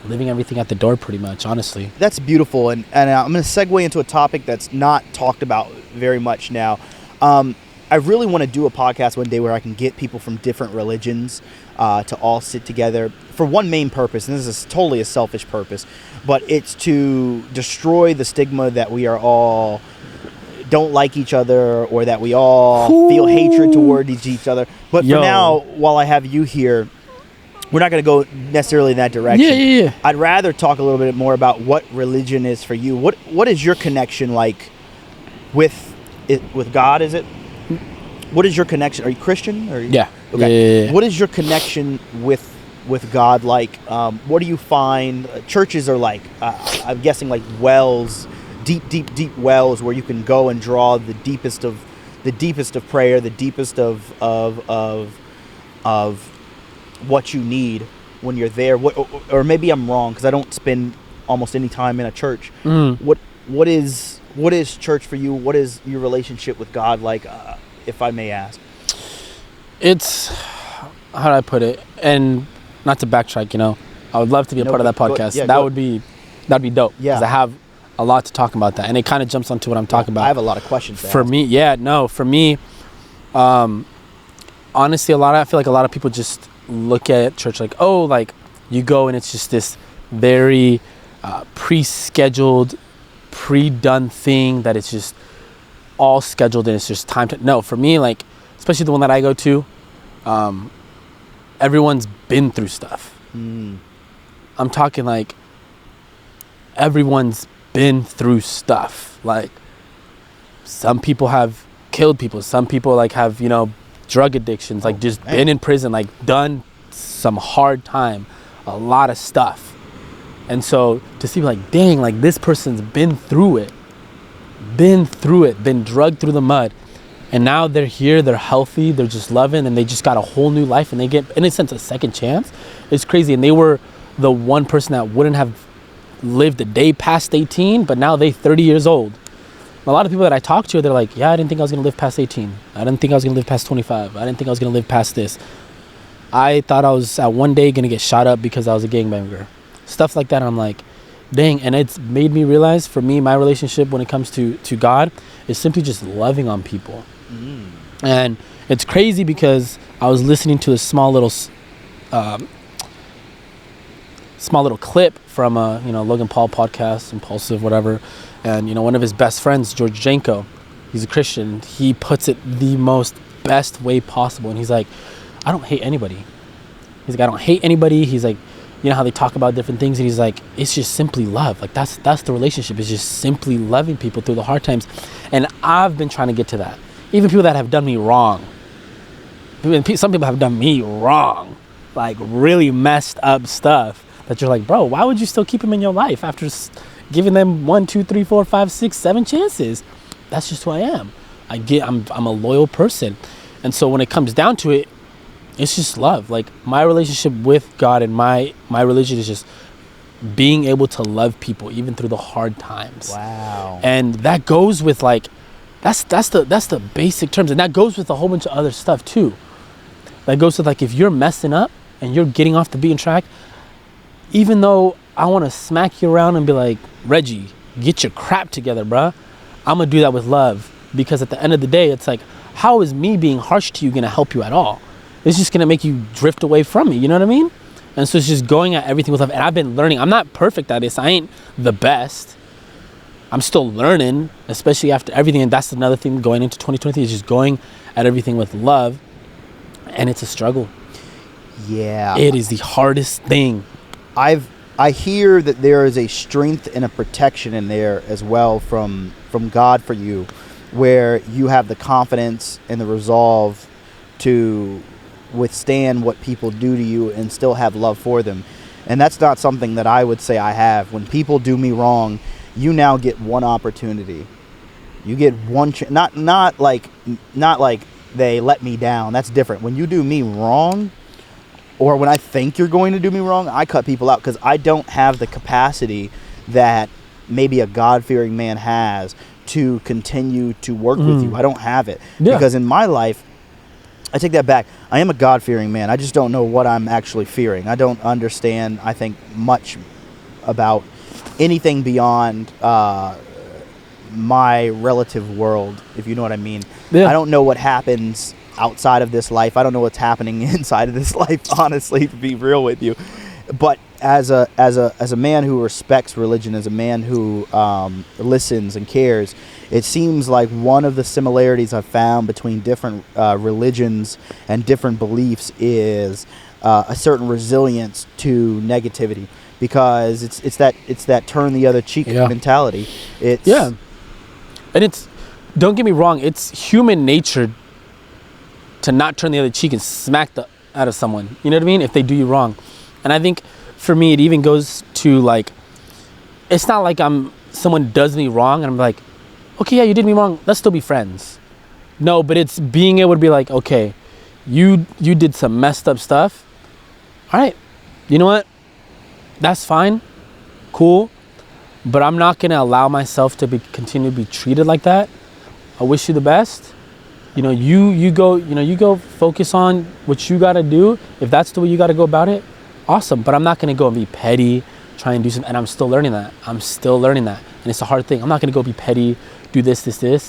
leaving everything at the door pretty much, honestly. That's beautiful. And I'm going to segue into a topic that's not talked about very much now. I really want to do a podcast one day where I can get people from different religions to all sit together for one main purpose, and this is totally a selfish purpose, but it's to destroy the stigma that we are all don't like each other or that we all feel hatred toward each other. But for now, while I have you here, we're not going to go necessarily in that direction. Yeah. I'd rather talk a little bit more about what religion is for you. What is your connection like with God? Is it? What is your connection? Are you Christian? Yeah. Okay. Yeah. What is your connection with God like? What do you find churches are like? I'm guessing like wells, deep wells where you can go and draw the deepest of prayer, the deepest of what you need when you're there. Or maybe I'm wrong because I don't spend almost any time in a church. What is church for you? What is your relationship with God like? If I may ask. It's, how do I put it? And not to backtrack, I would love to be a part of that podcast. That'd be dope. Yeah. Because I have a lot to talk about that. And it kind of jumps onto what I'm talking about. I have a lot of questions. For me, honestly, I feel like a lot of people just look at church like, oh, like you go and it's just this very pre-scheduled, pre-done thing that it's just all scheduled and it's just time to. No, for me, like, especially the one that I go to, everyone's been through stuff. I'm talking like everyone's been through stuff. Like some people have killed people. Some people like have, drug addictions, like just been in prison, like done some hard time, a lot of stuff. And so to see like, dang, like this person's been through it, been drugged through the mud. And now they're here, they're healthy, they're just loving, and they just got a whole new life, and they get, in a sense, a second chance. It's crazy. And they were the one person that wouldn't have lived a day past 18, but now they're 30 years old. A lot of people that I talk to, they're like, yeah, I didn't think I was going to live past 18. I didn't think I was going to live past 25. I didn't think I was going to live past this. I thought I was at one day going to get shot up because I was a gangbanger. Stuff like that. And I'm like, dang. And it's made me realize, for me, my relationship when it comes to God is simply just loving on people. And it's crazy because I was listening to a small little clip from a Logan Paul podcast, Impulsive, whatever, and one of his best friends, George Janko, he's a Christian. He puts it the most best way possible, and he's like, I don't hate anybody. He's like, I don't hate anybody. He's like, how they talk about different things, and he's like, it's just simply love. Like that's the relationship. It's just simply loving people through the hard times, and I've been trying to get to that. Even people that have done me wrong. Some people have done me wrong, like really messed up stuff that you're like, bro, why would you still keep them in your life after giving them 1, 2, 3, 4, 5, 6, 7 chances? That's just who I am. I'm a loyal person. And so when it comes down to it, it's just love. Like my relationship with God and my religion is just being able to love people even through the hard times. Wow. And that goes with like, that's the basic terms, and that goes with a whole bunch of other stuff too. That goes with like, if you're messing up and you're getting off the beaten track, even though I want to smack you around and be like, Reggie, get your crap together, bruh, I'm gonna do that with love, because at the end of the day, it's like, how is me being harsh to you gonna help you at all? It's just gonna make you drift away from me. You know what I mean? And so it's just going at everything with love. And I've been learning. I'm not perfect at this. I ain't the best. I'm still learning, especially after everything. And that's another thing going into 2020 is just going at everything with love. And it's a struggle. Yeah. It is the hardest thing. I hear that there is a strength and a protection in there as well from God for you, where you have the confidence and the resolve to withstand what people do to you and still have love for them. And that's not something that I would say I have. When people do me wrong, you now get one opportunity. You get one not like they let me down. That's different. When you do me wrong, or when I think you're going to do me wrong, I cut people out because I don't have the capacity that maybe a God-fearing man has to continue to work with you. I don't have it. Yeah. Because in my life, I take that back. I am a God-fearing man. I just don't know what I'm actually fearing. I don't understand, I think, much about anything beyond my relative world, if you know what I mean. Yeah. I don't know what happens outside of this life. I don't know what's happening inside of this life, honestly, to be real with you. But as a man who respects religion, as a man who listens and cares, it seems like one of the similarities I've found between different religions and different beliefs is a certain resilience to negativity, because it's that turn the other cheek mentality. And it's, don't get me wrong, it's human nature to not turn the other cheek and smack the out of someone. You know what I mean? If they do you wrong. And I think for me, it even goes to like, it's not like someone does me wrong and I'm like, okay, yeah, you did me wrong, let's still be friends. No, but it's being able to be like, okay, you did some messed up stuff. All right, you know what? That's fine, cool. But I'm not gonna allow myself to continue to be treated like that. I wish you the best. You know, you go focus on what you gotta do. If that's the way you gotta go about it, awesome. But I'm not gonna go and be petty, try and do something. And I'm still learning that. And it's a hard thing. I'm not gonna go be petty, do this. And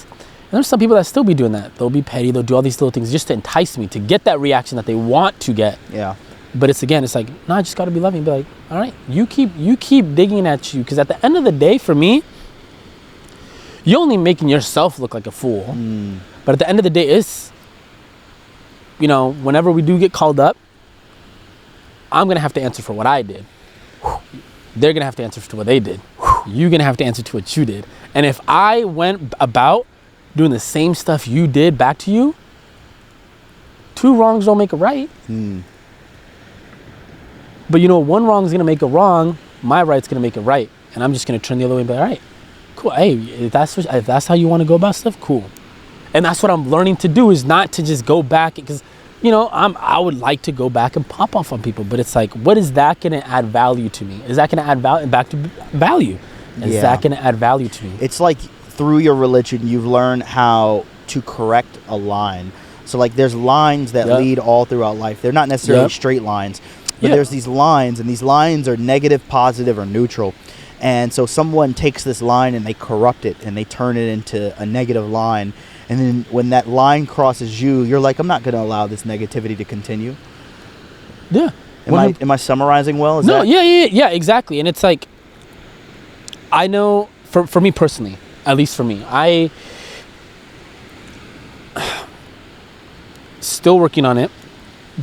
there's some people that still be doing that. They'll be petty, they'll do all these little things just to entice me, to get that reaction that they want to get. Yeah. But it's like, nah, I just gotta be loving. Be like, all right, you keep digging at you. Because at the end of the day, for me, you're only making yourself look like a fool. But at the end of the day, it's, you know, whenever we do get called up, I'm gonna have to answer for what I did. They're gonna have to answer for what they did. You're gonna have to answer to what you did. And if I went about doing the same stuff you did back to you, two wrongs don't make a right. But you know, one wrong is gonna make a wrong, my right's gonna make it right. And I'm just gonna turn the other way and be like, all right, cool. Hey, if that's how you wanna go about stuff, cool. And that's what I'm learning to do, is not to just go back, because, you know, I would like to go back and pop off on people, but it's like, what is that gonna add value to me? Is that gonna add value? Is that gonna add value to me? It's like through your religion, you've learned how to correct a line. So like there's lines that lead all throughout life. They're not necessarily straight lines, but there's these lines, and these lines are negative, positive, or neutral. And so someone takes this line and they corrupt it and they turn it into a negative line. And then when that line crosses you, you're like, I'm not going to allow this negativity to continue. Yeah. Am I summarizing well? Yeah, exactly. And it's like, I know for me personally, at least for me, I still working on it.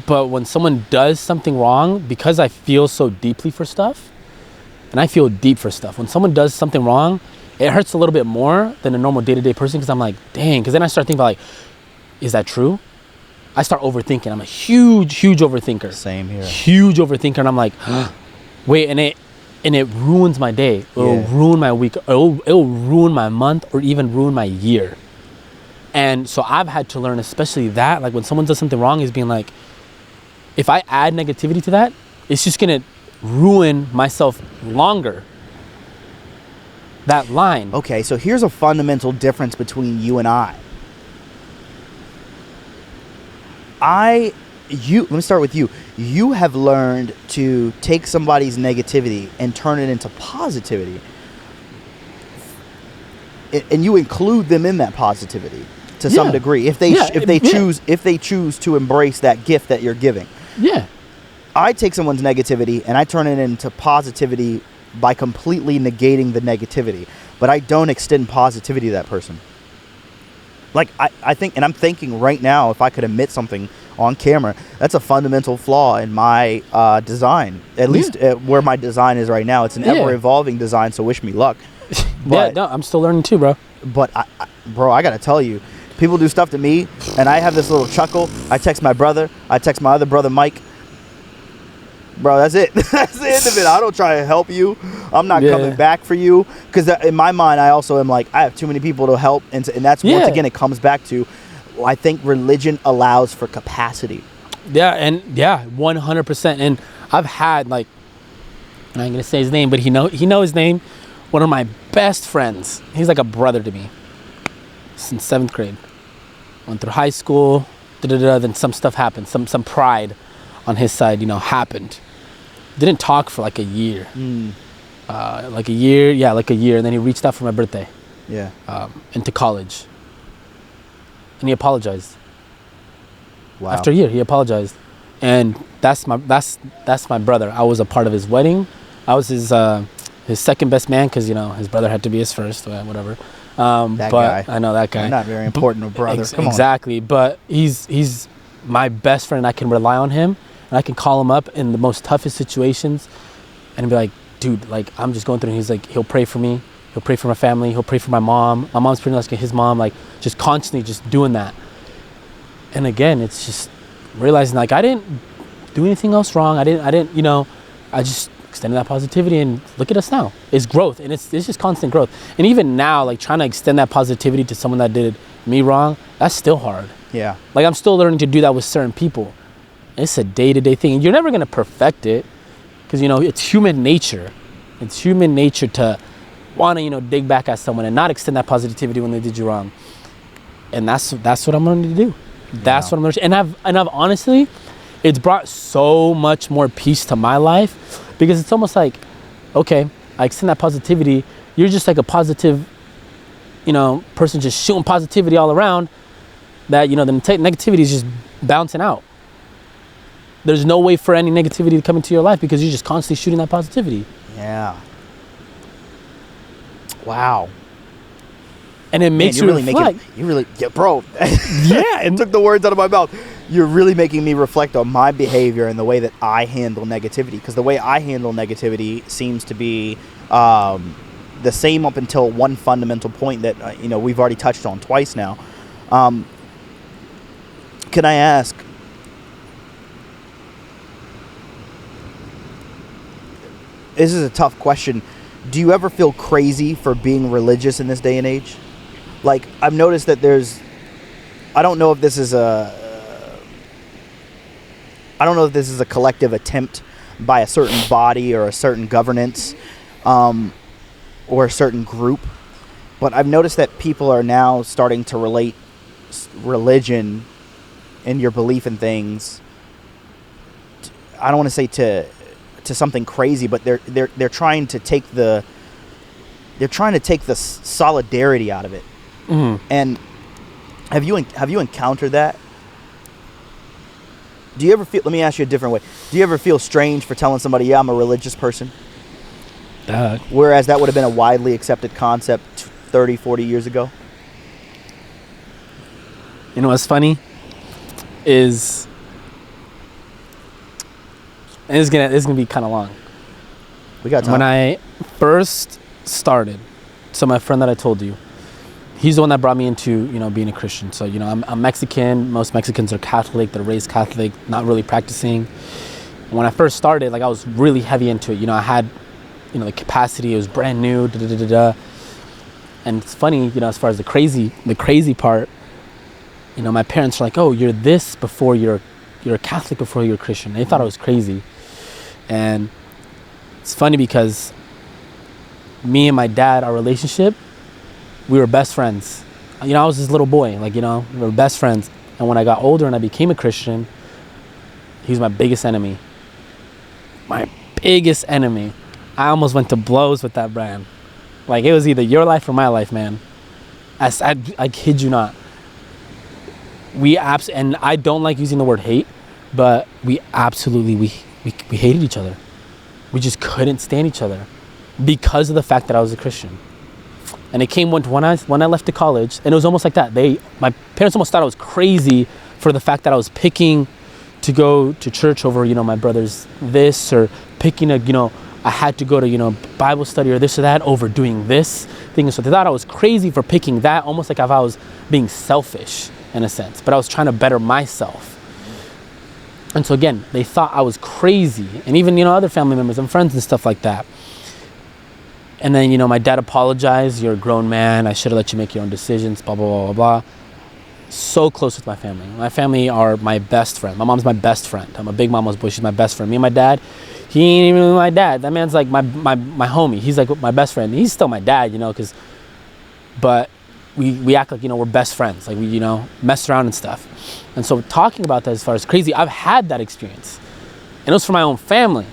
But when someone does something wrong, because I feel so deeply for stuff, and I feel deep for stuff, when someone does something wrong, it hurts a little bit more than a normal day-to-day person, because I'm like, dang, because then I start thinking about like, is that true? I start overthinking. I'm a huge overthinker. Same here. Huge overthinker, and I'm like, wait, and it ruins my day. It'll ruin my week. It'll ruin my month, or even ruin my year. And so I've had to learn, especially that, like when someone does something wrong, is being like, if I add negativity to that, it's just gonna ruin myself longer. That line. Okay, so here's a fundamental difference between you and I. Let me start with you. You have learned to take somebody's negativity and turn it into positivity. And you include them in that positivity to some degree, if they choose to embrace that gift that you're giving. Yeah. I take someone's negativity and I turn it into positivity by completely negating the negativity, but I don't extend positivity to that person. Like I think, and I'm thinking right now, if I could admit something on camera, that's a fundamental flaw in my design, at least where my design is right now. It's an ever evolving design, so wish me luck. But, no, I'm still learning too, bro. But I gotta tell you, people do stuff to me and I have this little chuckle. I text my brother, I text my other brother Mike. Bro, that's it. That's the end of it. I don't try to help you. I'm not coming back for you. Because in my mind, I also am like, I have too many people to help. And that's, once again, it comes back to, I think religion allows for capacity. Yeah, and 100%. And I've had, like, I'm not going to say his name, but he know his name. One of my best friends. He's like a brother to me. Since 7th grade. Went through high school. Then some stuff happened. Some pride on his side, happened. Didn't talk for like a year. Like a year. And then he reached out for my birthday. Yeah. Into college. And he apologized. Wow. After a year, he apologized. And that's my brother. I was a part of his wedding. I was his second best man because his brother had to be his first, whatever. That but guy. I know that guy. Not very important, a brother. Come on. Exactly. But he's my best friend. I can rely on him, and I can call him up in the most toughest situations, and be like, dude, like I'm just going through. And he's like, he'll pray for me. He'll pray for my family. He'll pray for my mom. My mom's pretty much like his mom. Like just constantly just doing that. And again, it's just realizing like I didn't do anything else wrong. I didn't. I just extended that positivity, and look at us now. It's growth, and it's just constant growth. And even now, like trying to extend that positivity to someone that did me wrong, that's still hard. Yeah. Like I'm still learning to do that with certain people. It's a day-to-day thing. And you're never gonna perfect it, because it's human nature. It's human nature to want to dig back at someone and not extend that positivity when they did you wrong. And that's what I'm learning to do. That's what I'm learning. And I've honestly, it's brought so much more peace to my life, because it's almost like, okay, I extend that positivity. You're just like a positive, person just shooting positivity all around. That the negativity is just bouncing out. There's no way for any negativity to come into your life because you're just constantly shooting that positivity. Yeah. Wow. And it makes you really reflect. Bro. Yeah. It took the words out of my mouth. You're really making me reflect on my behavior and the way that I handle negativity. Because the way I handle negativity seems to be the same up until one fundamental point that we've already touched on twice now. Can I ask? This is a tough question. Do you ever feel crazy for being religious in this day and age? Like, I've noticed that I don't know if this is a collective attempt by a certain body or a certain governance, or a certain group, but I've noticed that people are now starting to relate religion and your belief in things. I don't want to say to something crazy, but they're trying to take the solidarity out of it. Mm-hmm. And have you encountered that? Do you ever feel? Let me ask you a different way. Do you ever feel strange for telling somebody, "Yeah, I'm a religious person"? Whereas that would have been a widely accepted concept 30, 40 years ago. You know what's funny is, and it's gonna be kind of long. We got time. When I first started, so my friend that I told you, he's the one that brought me into being a Christian. So I'm Mexican. Most Mexicans are Catholic. They're raised Catholic, not really practicing. When I first started, like I was really heavy into it. I had the capacity. It was brand new. And it's funny, as far as the crazy part. My parents were like, "Oh, you're this before you're a Catholic before you're a Christian." They thought I was crazy. And it's funny because me and my dad, our relationship, we were best friends. I was this little boy, we were best friends. And when I got older and I became a Christian, he was my biggest enemy. My biggest enemy. I almost went to blows with that brand. Like, it was either your life or my life, man. I kid you not. And I don't like using the word hate, but we absolutely, we hated each other. We just couldn't stand each other because of the fact that I was a Christian. And it came when I left to college, and it was almost like that. My parents almost thought I was crazy for the fact that I was picking to go to church over, my brother's this, or picking I had to go to, Bible study or this or that over doing this thing. So they thought I was crazy for picking that, almost like if I was being selfish in a sense, but I was trying to better myself. And so again, they thought I was crazy, and even, other family members and friends and stuff like that. And then, my dad apologized. "You're a grown man. I should have let you make your own decisions, blah, blah, blah, blah, blah." So close with my family. My family are my best friend. My mom's my best friend. I'm a big mama's boy. She's my best friend. Me and my dad, he ain't even really my dad. That man's like my homie. He's like my best friend. He's still my dad, but we act like, we're best friends. Like we, mess around and stuff. And so talking about that as far as crazy, I've had that experience. And it was for my own family.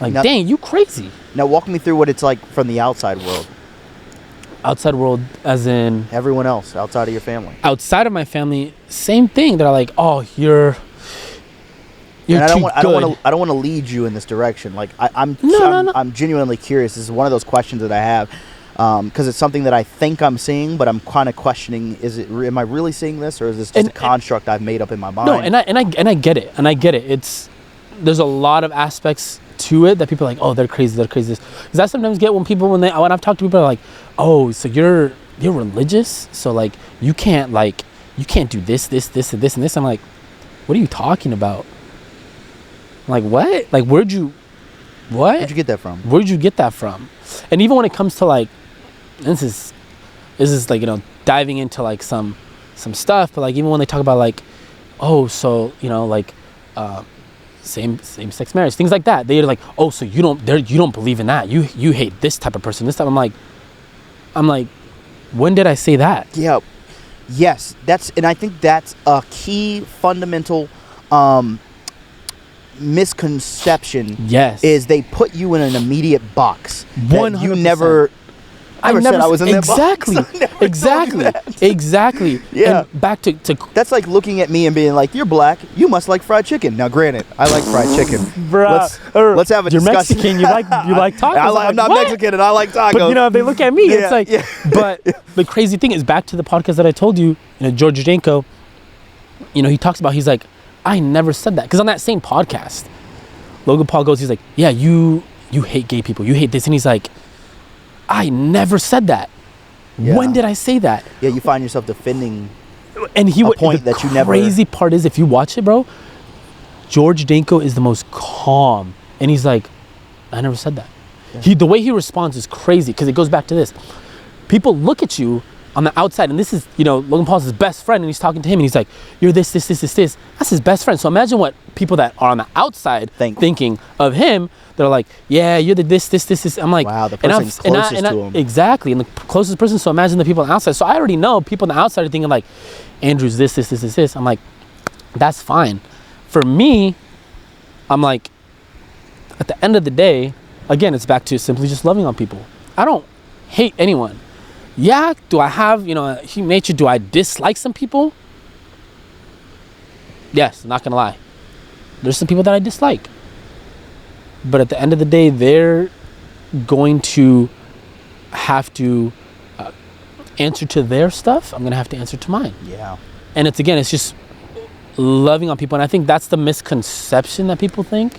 Like, now, dang, you crazy. Now walk me through what it's like from the outside world. Outside world as in? Everyone else outside of your family. Outside of my family, same thing. They're like, "Oh, you're You're and too good. I don't want to lead you in this direction. Like I'm No. I'm genuinely curious. This is one of those questions that I have, because it's something that I think I'm seeing, but I'm kind of questioning: am I really seeing this, or is this just a construct I've made up in my mind? No, and I get it, there's a lot of aspects to it that people are like, oh, they're crazy. Because I sometimes get when I've talked to people, are like, oh, so you're religious, so like you can't do this and this. I'm like, what are you talking about? I'm like, what? Like, where'd you get that from? And even when it comes to like, this is like, diving into like some stuff, but like even when they talk about like, oh, so like same sex marriage, things like that, they're like, oh, so you don't believe in that, you hate this type of person, this type. I'm like, when did I say that? Yeah. Yes, and I think that's a key fundamental misconception. Yes, is they put you in an immediate box. 100%. You never said I was in that box. Exactly. Yeah. And back to that's like looking at me and being like, you're black, you must like fried chicken. Now, granted, I like fried chicken. Bruh, let's have a you're discussion. Mexican, you like tacos. I'm not what? Mexican and I like tacos. But they look at me. It's like, but the crazy thing is, back to the podcast that I told you, George Janko, he talks about, he's like, I never said that. Because on that same podcast, Logan Paul goes, he's like, yeah, you hate gay people, you hate this, and he's like, I never said that. Yeah. When did I say that? Yeah, you find yourself defending and a point that you never... The crazy part is, if you watch it, bro, George Danko is the most calm. And he's like, I never said that. Yeah. The way he responds is crazy, because it goes back to this. People look at you on the outside, and this is, Logan Paul's his best friend, and he's talking to him, and he's like, you're this. That's his best friend. So imagine what people that are on the outside thinking of him. They're like, yeah, you're the this. I'm like, wow, the person closest to him. Exactly, and the closest person. So imagine the people on the outside. So I already know people on the outside are thinking like, Andrew's this. I'm like, that's fine. For me, I'm like, at the end of the day, again, it's back to simply just loving on people. I don't hate anyone. Yeah, do I have, human nature? Do I dislike some people? Yes, not gonna lie. There's some people that I dislike. But at the end of the day, they're going to have to answer to their stuff. I'm gonna have to answer to mine. Yeah. And it's just loving on people. And I think that's the misconception that people think,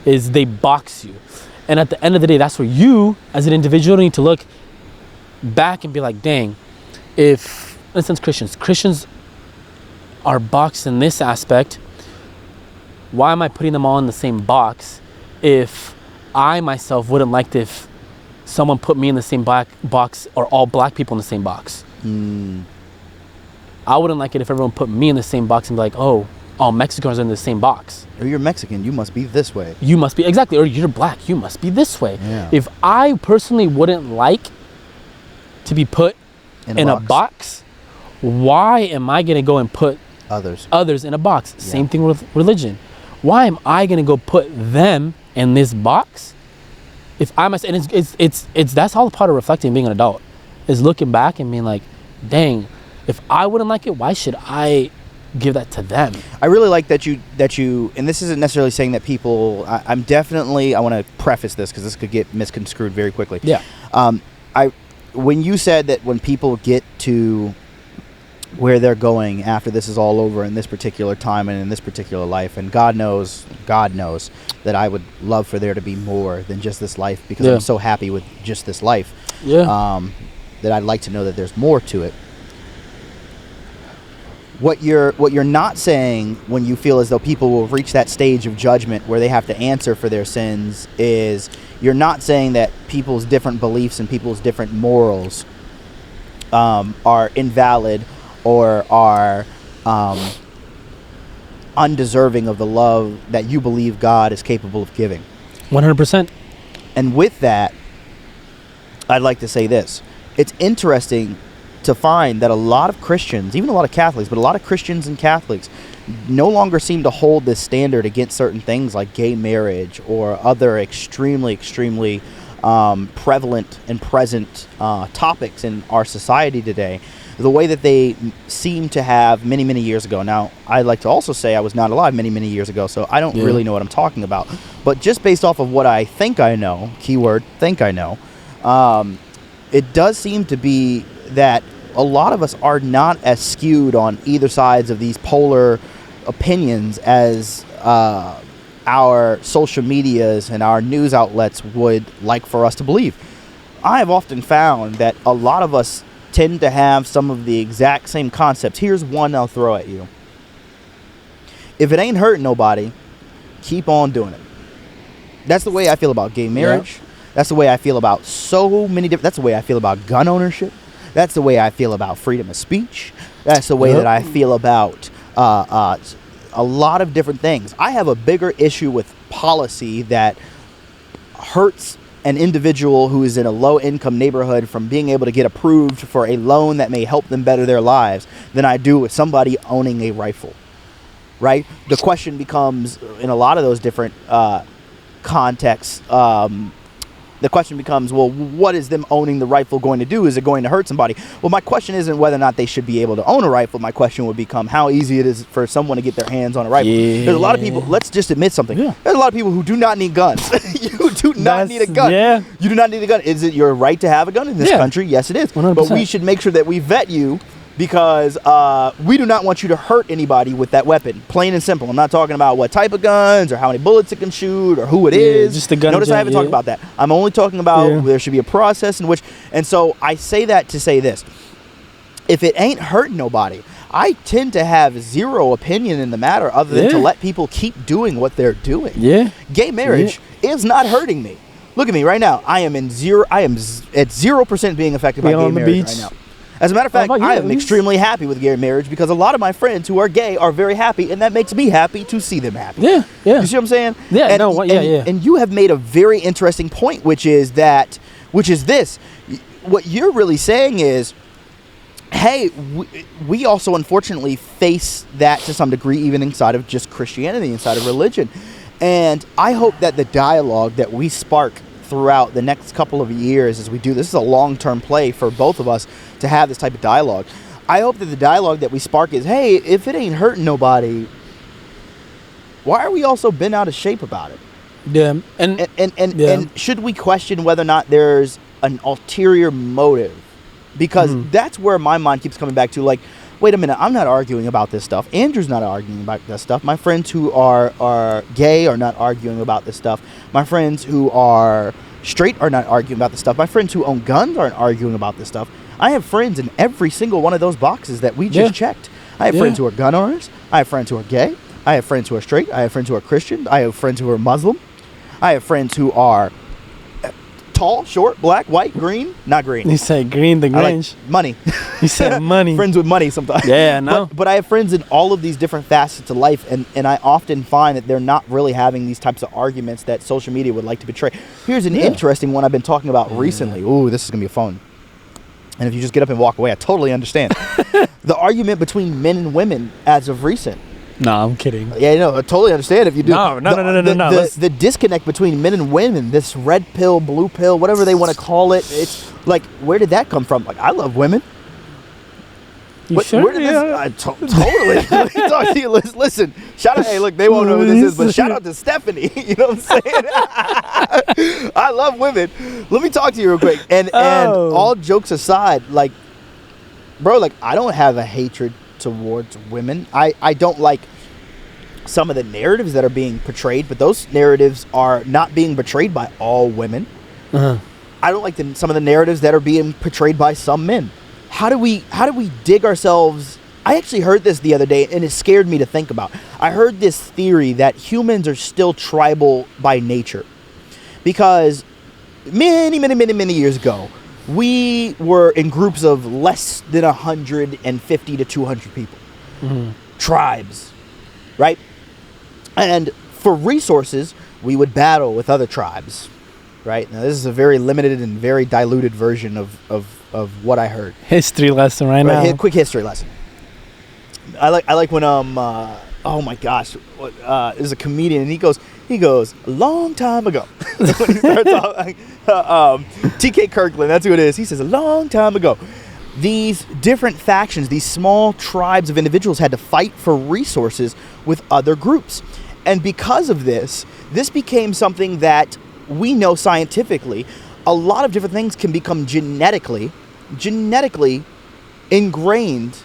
is they box you. And at the end of the day, that's where you, as an individual, need to look back and be like, dang, if, in a sense, Christians are boxed in this aspect, why am I putting them all in the same box if I myself wouldn't like it if someone put me in the same box, or all black people in the same box? I wouldn't like it if everyone put me in the same box and be like, oh, all Mexicans are in the same box. Or you're Mexican, you must be this way. You must be, exactly. Or you're black, you must be this way. Yeah. If I personally wouldn't like to be put in a box, why am I going to go and put others in a box? Yeah. Same thing with religion. Why am I going to go put them in this box? If I must, and it's that's all part of reflecting, being an adult, is looking back and being like, dang, if I wouldn't like it, why should I give that to them? I really like that you, and this isn't necessarily saying that people, I want to preface this because this could get misconstrued very quickly. Yeah. When you said that when people get to where they're going after this is all over in this particular time and in this particular life, and God knows that I would love for there to be more than just this life, because I'm so happy with just this life. Yeah. That I'd like to know that there's more to it. What you're not saying when you feel as though people will reach that stage of judgment where they have to answer for their sins is, you're not saying that people's different beliefs and people's different morals are invalid or are undeserving of the love that you believe God is capable of giving. 100%. And with that, I'd like to say this. It's interesting to find that a lot of Christians, even a lot of Catholics, but a lot of Christians and Catholics no longer seem to hold this standard against certain things like gay marriage or other extremely prevalent and present topics in our society today, the way that they seem to have many, many years ago. Now, I'd like to also say I was not alive many, many years ago, so I don't really know what I'm talking about. But just based off of what I think I know, keyword think I know, it does seem to be that a lot of us are not as skewed on either sides of these polar opinions as our social medias and our news outlets would like for us to believe. I have often found that a lot of us tend to have some of the exact same concepts. Here's one I'll throw at you. If it ain't hurting nobody, keep on doing it. That's the way I feel about gay marriage. Yeah. That's the way I feel about so many different... That's the way I feel about gun ownership. That's the way I feel about freedom of speech. That's the way that I feel about a lot of different things. I have a bigger issue with policy that hurts an individual who is in a low-income neighborhood from being able to get approved for a loan that may help them better their lives than I do with somebody owning a rifle, right? The question becomes, in a lot of those different contexts, the question becomes, well, what is them owning the rifle going to do? Is it going to hurt somebody? Well, my question isn't whether or not they should be able to own a rifle. My question would become how easy it is for someone to get their hands on a rifle. Yeah. There's a lot of people, let's just admit something. Yeah. There's a lot of people who do not need guns. You do not need a gun. Yeah. You do not need a gun. Is it your right to have a gun in this country? Yes, it is. 100%. But we should make sure that we vet you because we do not want you to hurt anybody with that weapon. Plain and simple. I'm not talking about what type of guns or how many bullets it can shoot or who it is. Just the gun. Notice I haven't talked about that. I'm only talking about there should be a process in which... And so I say that to say this. If it ain't hurting nobody, I tend to have zero opinion in the matter other than to let people keep doing what they're doing. Yeah. Gay marriage is not hurting me. Look at me right now. I am at 0% being affected by gay marriage right now. As a matter of fact, I am extremely happy with gay marriage because a lot of my friends who are gay are very happy, and that makes me happy to see them happy. Yeah, yeah. You see what I'm saying? Yeah, and, and you have made a very interesting point, which is this. What you're really saying is, hey, we also unfortunately face that to some degree, even inside of just Christianity, inside of religion. And I hope that the dialogue that we spark throughout the next couple of years as we do this is a long-term play for both of us to have this type of dialogue. I hope that the dialogue that we spark is, hey, if it ain't hurting nobody, why are we all so bent out of shape about it? Yeah. And should we question whether or not there's an ulterior motive? Because that's where my mind keeps coming back to, like, wait a minute, I'm not arguing about this stuff. Andrew's not arguing about this stuff. My friends who are gay are not arguing about this stuff. My friends who are straight are not arguing about this stuff. My friends who own guns aren't arguing about this stuff. I have friends in every single one of those boxes that we just checked. I have friends who are gun owners. I have friends who are gay. I have friends who are straight. I have friends who are Christian. I have friends who are Muslim. I have friends who are tall, short, black, white, green. Not green. You said green, the Grinch. Like money. You said money. Friends with money sometimes. Yeah, no. But I have friends in all of these different facets of life, and I often find that they're not really having these types of arguments that social media would like to portray. Here's an interesting one I've been talking about recently. Ooh, this is going to be a fun. And if you just get up and walk away, I totally understand. The argument between men and women as of recent. No, I'm kidding. Yeah, no, I totally understand if you do. No. The disconnect between men and women, this red pill, blue pill, whatever they want to call it, it's like, where did that come from? Like, I love women. You sure? Where did this? Totally. Let me talk to you. Listen, shout out. Hey, look, they won't know who this is, but shout out to Stephanie. You know what I'm saying? I love women. Let me talk to you real quick. And all jokes aside, like, bro, like, I don't have a hatred towards women. I don't like some of the narratives that are being portrayed, but those narratives are not being portrayed by all women. I don't like some of the narratives that are being portrayed by some men. How do we dig ourselves? I actually heard this the other day, and it scared me to think about. I heard this theory that humans are still tribal by nature, because many years ago, we were in groups of less than 150 to 200 people. Tribes, right? And for resources, we would battle with other tribes, right? Now, this is a very limited and very diluted version of what I heard. History lesson right now. Quick history lesson. I like when oh my gosh, there's a comedian, and he goes, He goes, a long time ago. When he starts off, TK Kirkland, that's who it is. He says, a long time ago, these different factions, these small tribes of individuals had to fight for resources with other groups. And because of this became something that we know scientifically. A lot of different things can become genetically ingrained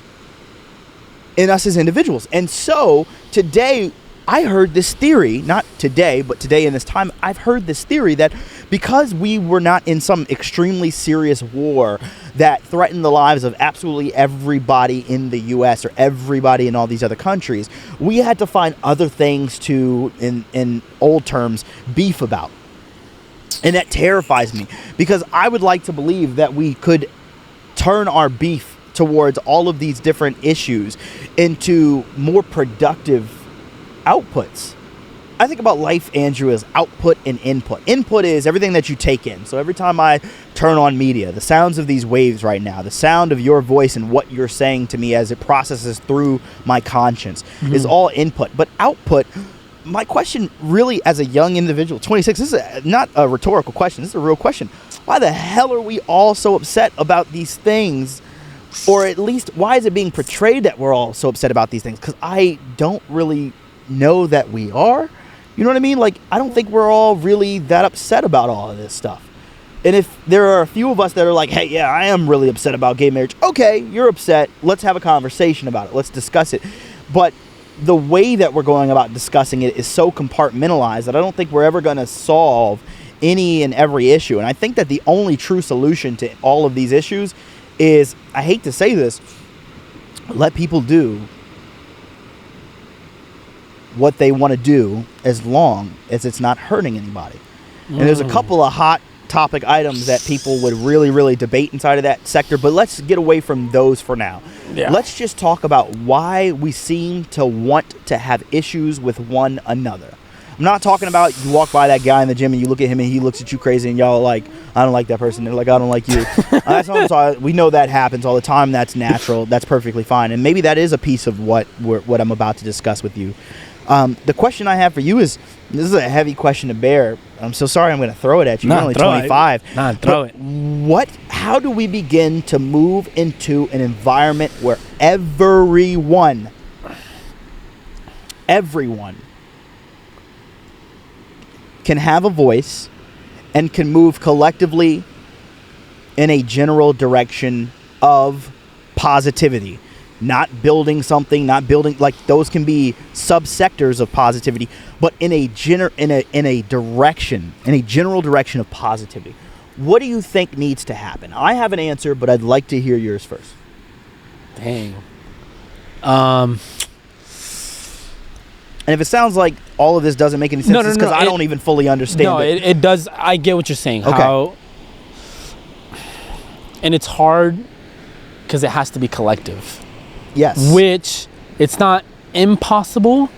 in us as individuals. And so today, I heard this theory, not today, but today in this time, I've heard this theory that because we were not in some extremely serious war that threatened the lives of absolutely everybody in the U.S. or everybody in all these other countries, we had to find other things to, in old terms, beef about. And that terrifies me, because I would like to believe that we could turn our beef towards all of these different issues into more productive outputs. I think about life, Andrew, as output and input. Input is everything that you take in. So every time I turn on media, the sounds of these waves right now, the sound of your voice and what you're saying to me as it processes through my conscience is all input. But output, my question really as a young individual, 26, this is not a rhetorical question, this is a real question. Why the hell are we all so upset about these things? Or at least, why is it being portrayed that we're all so upset about these things? Because I don't really know that we are. You know what I mean? Like, I don't think we're all really that upset about all of this stuff. And if there are a few of us that are like, hey, yeah, I am really upset about gay marriage. Okay, you're upset. Let's have a conversation about it. Let's discuss it. But the way that we're going about discussing it is so compartmentalized that I don't think we're ever going to solve any and every issue. And I think that the only true solution to all of these issues is, I hate to say this, let people do what they want to do as long as it's not hurting anybody. And there's a couple of hot topic items that people would really, really debate inside of that sector, but let's get away from those for now. Yeah. Let's just talk about why we seem to want to have issues with one another. I'm not talking about you walk by that guy in the gym and you look at him and he looks at you crazy and y'all are like, I don't like that person. They're like, I don't like you. That's not what I'm talking. We know that happens all the time. That's natural. That's perfectly fine. And maybe that is a piece of what I'm about to discuss with you. The question I have for you is, this is a heavy question to bear. I'm so sorry I'm going to throw it at you. You're only 25. Throw it. How do we begin to move into an environment where everyone can have a voice and can move collectively in a general direction of positivity? Not building something, like those can be subsectors of positivity, but in a general direction of positivity. What do you think needs to happen? I have an answer, but I'd like to hear yours first. Dang. And if it sounds like all of this doesn't make any sense, it's because I don't even fully understand. No, it does. I get what you're saying. Okay. And it's hard because it has to be collective. Yes. Which, it's not impossible.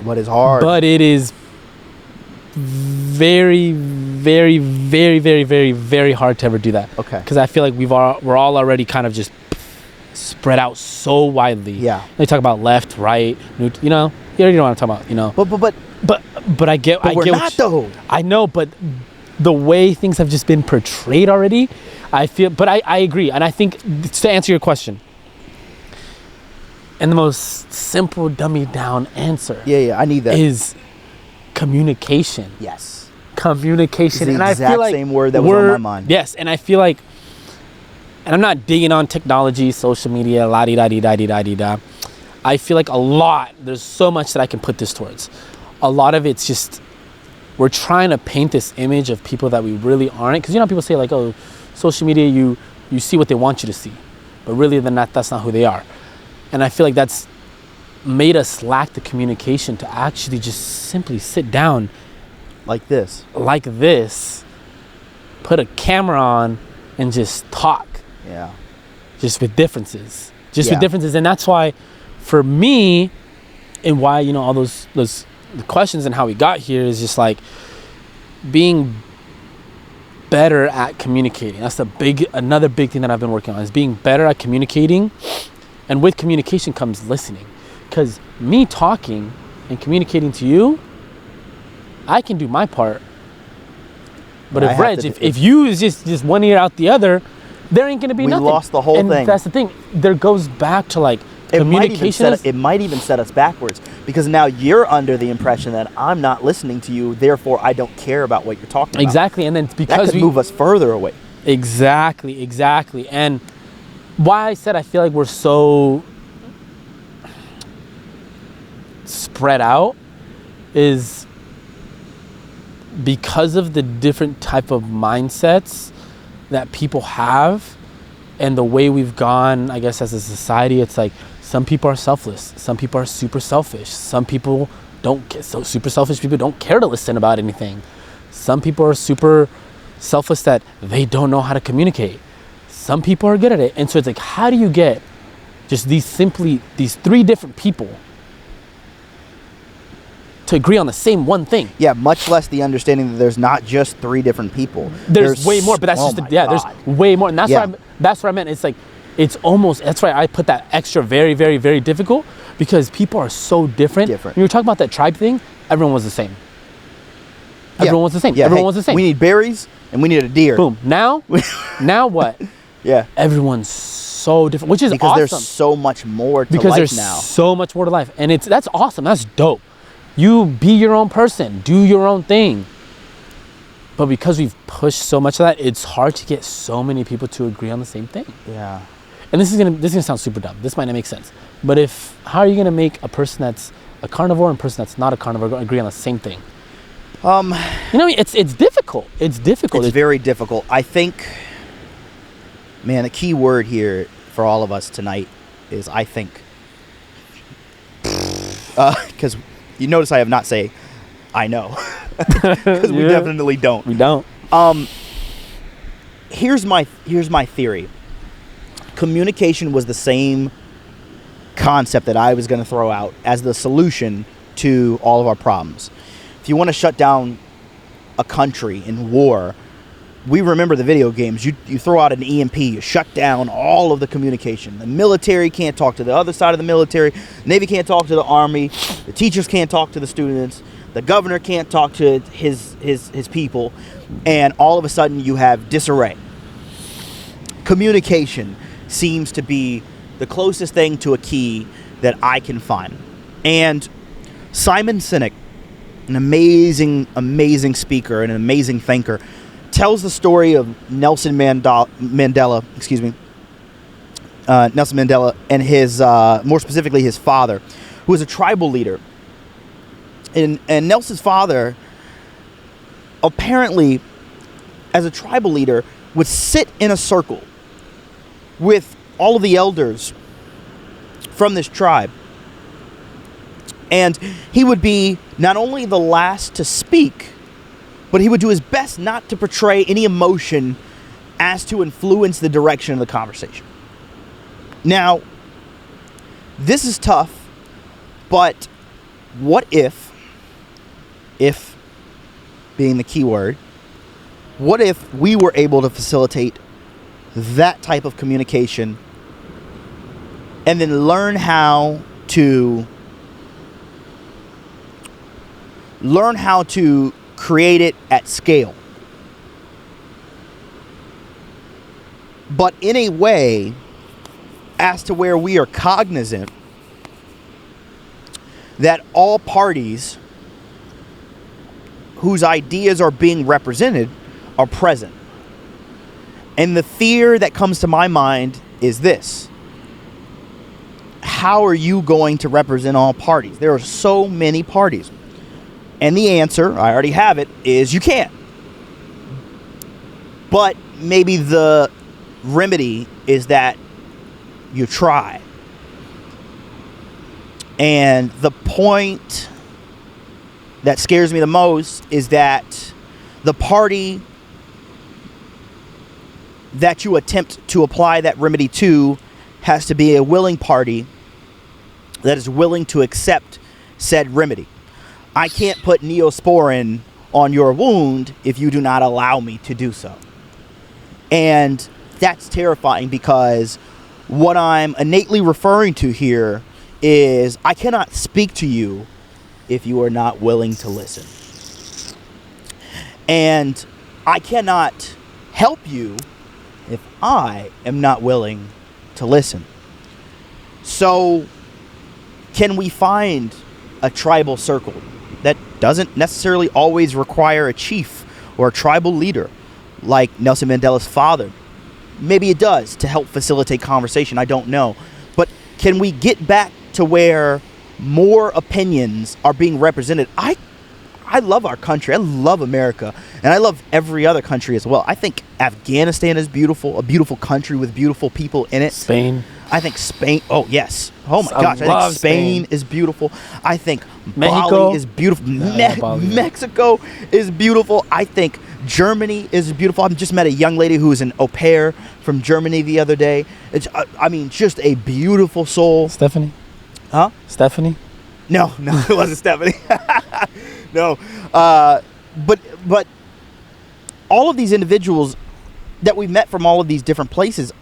But it's hard. But it is very, very, very, very, very, very hard to ever do that. Okay. Because I feel like we're all already kind of just spread out so widely. Yeah. They talk about left, right, you know, you already know what I'm talking about, you know. But I get. But we're not though. I know, but the way things have just been portrayed already, I feel. But I agree, and I think to answer your question. And the most simple, dummied down answer. Yeah, I need that. Is communication. Yes. Communication. It's the exact same word that was on my mind. Yes, and I feel like, and I'm not digging on technology, social media, la-di-da-di-da-di-da-di-da. I feel like there's so much that I can put this towards. A lot of it's just, we're trying to paint this image of people that we really aren't. Because you know, people say like, oh, social media, you see what they want you to see. But really, that's not who they are. And I feel like that's made us lack the communication to actually just simply sit down. Like this, put a camera on and just talk. Yeah. Just with differences. And that's why, for me, and why, you know, all those questions and how we got here is just like being better at communicating. That's another big thing that I've been working on, is being better at communicating. And with communication comes listening. Because me talking and communicating to you I can do my part. But I if have Reg, to if you is just one ear out the other, there ain't gonna be We nothing. lost the whole and thing. That's the thing. There goes back to like communication. It might even set us backwards, because now you're under the impression that I'm not listening to you, therefore I don't care about what you're talking about. Exactly, and then That because could move us further away. Exactly. And why I said I feel like we're so spread out is because of the different type of mindsets that people have and the way we've gone, I guess, as a society. It's like some people are selfless, some people are super selfish, some people don't get so super selfish people don't care to listen about anything. Some people are super selfless that they don't know how to communicate. Some people are good at it. And so it's like, how do you get just these three different people to agree on the same one thing? Yeah, much less the understanding that there's not just three different people. There's way more, but that's there's way more. And that's what I meant. It's like, it's almost, that's why I put that extra very, very, very difficult, because people are so different. When you were talking about that tribe thing, everyone was the same. Everyone was the same. Everyone was the same. We need berries and we need a deer. Boom. Now what? Yeah. Everyone's so different, which is because awesome. There's so much more to because life there's now. so much more to life. And that's awesome. That's dope. You be your own person, do your own thing. But because we've pushed so much of that, it's hard to get so many people to agree on the same thing. Yeah. And this is gonna sound super dumb. This might not make sense. But how are you gonna make a person that's a carnivore and a person that's not a carnivore agree on the same thing? You know what I mean? It's difficult. It's difficult. It's very difficult. I think, man, the key word here for all of us tonight is I think. Because you notice I have not say I know. Because we definitely don't. We don't. Here's my theory. Communication was the same concept that I was going to throw out as the solution to all of our problems. If you want to shut down a country in war, we remember the video games. You throw out an EMP, you shut down all of the communication. The military can't talk to the other side of the military. The Navy can't talk to the Army. The teachers can't talk to the students. The governor can't talk to his people. And all of a sudden you have disarray. Communication seems to be the closest thing to a key that I can find. And Simon Sinek, an amazing speaker and an amazing thinker, tells the story of Nelson Mandela, and his, more specifically, his father, who was a tribal leader. And Nelson's father, apparently, as a tribal leader, would sit in a circle with all of the elders from this tribe. And he would be not only the last to speak, but he would do his best not to portray any emotion as to influence the direction of the conversation. Now, this is tough, but what if being the key word, what if we were able to facilitate that type of communication and then learn how to create it at scale, but in a way as to where we are cognizant that all parties whose ideas are being represented are present. And the fear that comes to my mind is this: how are you going to represent all parties? There are so many parties. And the answer, I already have it, is you can't. But maybe the remedy is that you try. And the point that scares me the most is that the party that you attempt to apply that remedy to has to be a willing party that is willing to accept said remedy. I can't put Neosporin on your wound if you do not allow me to do so. And that's terrifying, because what I'm innately referring to here is I cannot speak to you if you are not willing to listen. And I cannot help you if I am not willing to listen. So, can we find a tribal circle that doesn't necessarily always require a chief or a tribal leader like Nelson Mandela's father? Maybe it does to help facilitate conversation. I don't know. But can we get back to where more opinions are being represented? I love our country. I love America. And I love every other country as well. I think Afghanistan is beautiful, a beautiful country with beautiful people in it. Spain. I think Spain. Oh, yes. Oh, my gosh. I think Spain is beautiful. I think Mexico Bali is beautiful. Mexico is beautiful. I think Germany is beautiful. I just met a young lady who was an au pair from Germany the other day. It's, I mean, just a beautiful soul. Stephanie? Huh? Stephanie? No, it wasn't Stephanie. No. But all of these individuals that we met from all of these different places,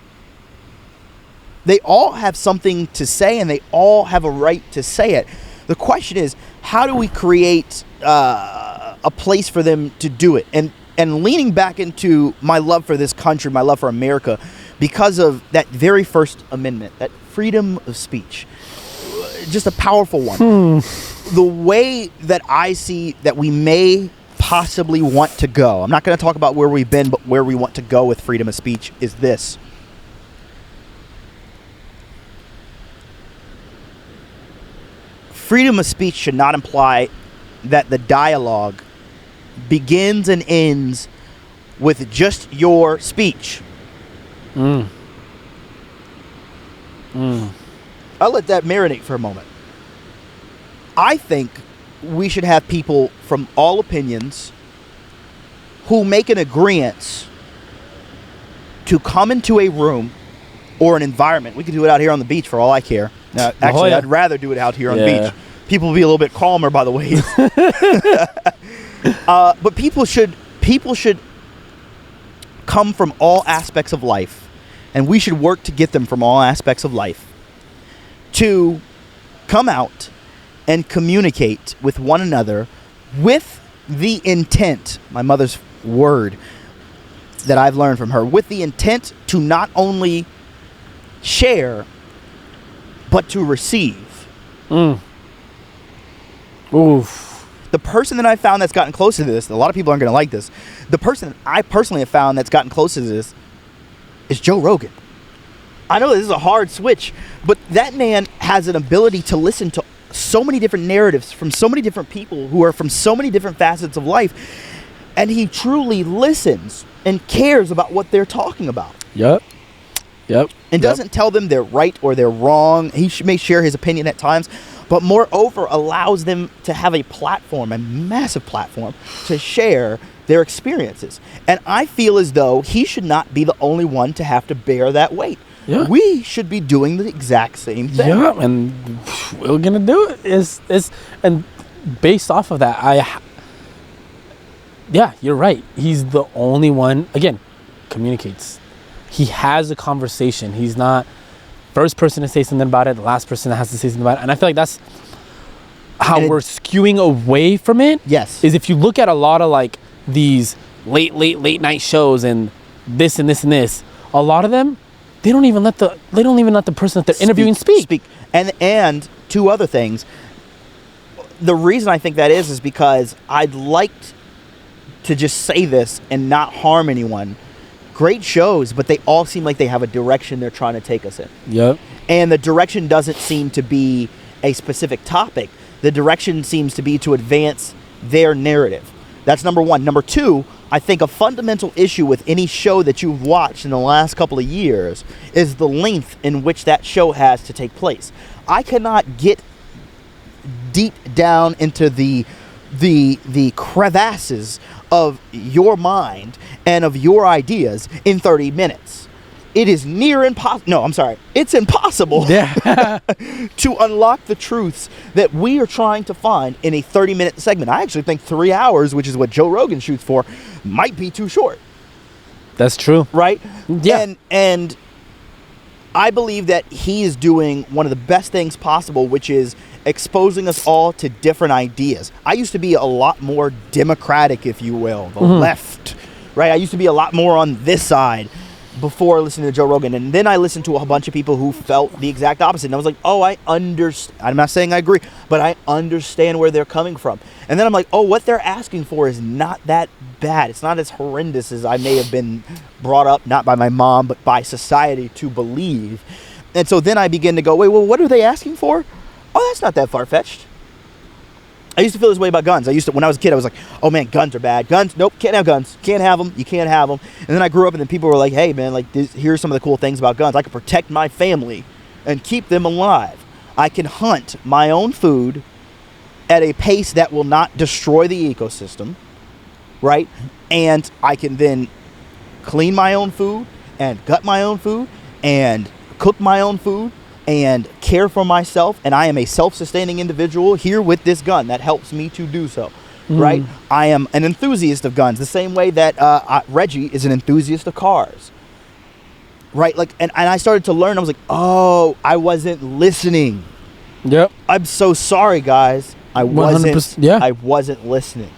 they all have something to say, and they all have a right to say it. The question is, how do we create a place for them to do it? And leaning back into my love for this country, my love for America, because of that very First Amendment, that freedom of speech, just a powerful one. The way that I see that we may possibly want to go, I'm not going to talk about where we've been, but where we want to go with freedom of speech is this. Freedom of speech should not imply that the dialogue begins and ends with just your speech. I'll let that marinate for a moment. I think we should have people from all opinions who make an agreement to come into a room or an environment. We could do it out here on the beach for all I care. Now, actually, I'd rather do it out here on the beach. People will be a little bit calmer by the waves. But people should come from all aspects of life, and we should work to get them from all aspects of life to come out and communicate with one another with the intent, my mother's word that I've learned from her, with the intent to not only share, but to receive. Oof. The person that I found that's gotten close to this, a lot of people aren't going to like this, the person I personally have found that's gotten close to this is Joe Rogan. I know this is a hard switch, but that man has an ability to listen to so many different narratives from so many different people who are from so many different facets of life, and he truly listens and cares about what they're talking about. Yep. And doesn't tell them they're right or they're wrong. He may share his opinion at times, but moreover allows them to have a platform, a massive platform, to share their experiences. And I feel as though he should not be the only one to have to bear that weight. Yeah. We should be doing the exact same thing. Yeah, and we're gonna do it. And based off of that, you're right. He's the only one. Again, communicates. He has a conversation. He's not first person to say something about it, the last person that has to say something about it. And I feel like that's how we're skewing away from it. Yes. Is if you look at a lot of like these late night shows and this and this and this, a lot of them, they don't even let the person that they're interviewing speak. And two other things. The reason I think that is because I'd like to just say this and not harm anyone. Great shows, but they all seem like they have a direction they're trying to take us in. Yep. And the direction doesn't seem to be a specific topic. The direction seems to be to advance their narrative. That's number one. Number two, I think a fundamental issue with any show that you've watched in the last couple of years is the length in which that show has to take place. I cannot get deep down into the crevasses of your mind and of your ideas in 30 minutes. It is near impossible. No, I'm sorry. It's impossible to unlock the truths that we are trying to find in a 30-minute segment. I actually think 3 hours, which is what Joe Rogan shoots for, might be too short. That's true. Right? Yeah. And I believe that he is doing one of the best things possible, which is exposing us all to different ideas. I used to be a lot more democratic, if you will, the left, right? I used to be a lot more on this side before listening to Joe Rogan. And then I listened to a bunch of people who felt the exact opposite. And I was like, oh, I understand. I'm not saying I agree, but I understand where they're coming from. And then I'm like, oh, what they're asking for is not that bad. It's not as horrendous as I may have been brought up, not by my mom, but by society to believe. And so then I begin to go, wait, well, what are they asking for? Oh, that's not that far-fetched. I used to feel this way about guns. When I was a kid, I was like, oh man, guns are bad. Guns, nope, can't have guns. Can't have them. You can't have them. And then I grew up and then people were like, hey man, like here's some of the cool things about guns. I can protect my family and keep them alive. I can hunt my own food at a pace that will not destroy the ecosystem, right? And I can then clean my own food and gut my own food and cook my own food and care for myself, and I am a self-sustaining individual here with this gun that helps me to do so, right? I am an enthusiast of guns, the same way that Reggie is an enthusiast of cars, right? Like, and I started to learn. I was like, oh, I wasn't listening. Yep. I'm so sorry, guys. I wasn't listening.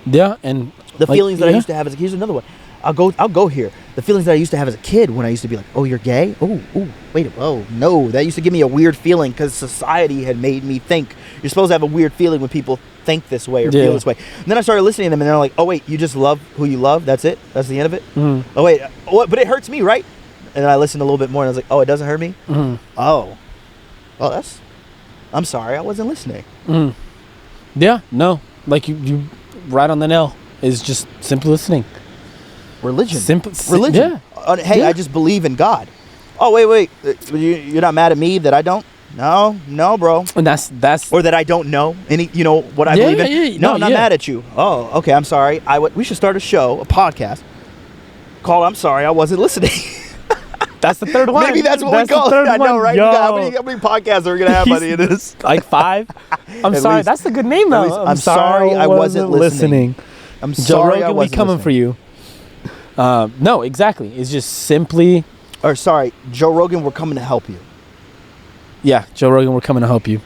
Yeah, and the feelings that I used to have as a kid. Here's another one. I'll go here. The feelings that I used to have as a kid when I used to be like, oh, you're gay? Oh, wait, oh, no. That used to give me a weird feeling because society had made me think you're supposed to have a weird feeling when people think this way or feel this way. And then I started listening to them and they're like, oh, wait, you just love who you love? That's it? That's the end of it? Oh, wait, but it hurts me, right? And then I listened a little bit more and I was like, oh, it doesn't hurt me? Oh, I'm sorry, I wasn't listening. Yeah, no, like you right on the nail. Is just simply listening. Religion. Religion. Yeah. Hey, I just believe in God. Oh, wait. You're not mad at me that I don't? No, bro. And that's or that I don't know any. You know what I believe in? Yeah. No, I'm not mad at you. Oh, okay. I'm sorry. We should start a show, a podcast called "I'm Sorry, I Wasn't Listening." That's the third one. Maybe that's what we call it. I know, right? How many podcasts are we gonna have by the end of this? Like 5. I'm sorry. That's a good name though. I'm sorry, I wasn't listening. I'm sorry, I wasn't coming for you. No, exactly. It's just simply. Or sorry, Joe Rogan, we're coming to help you. Yeah, Joe Rogan, we're coming to help you.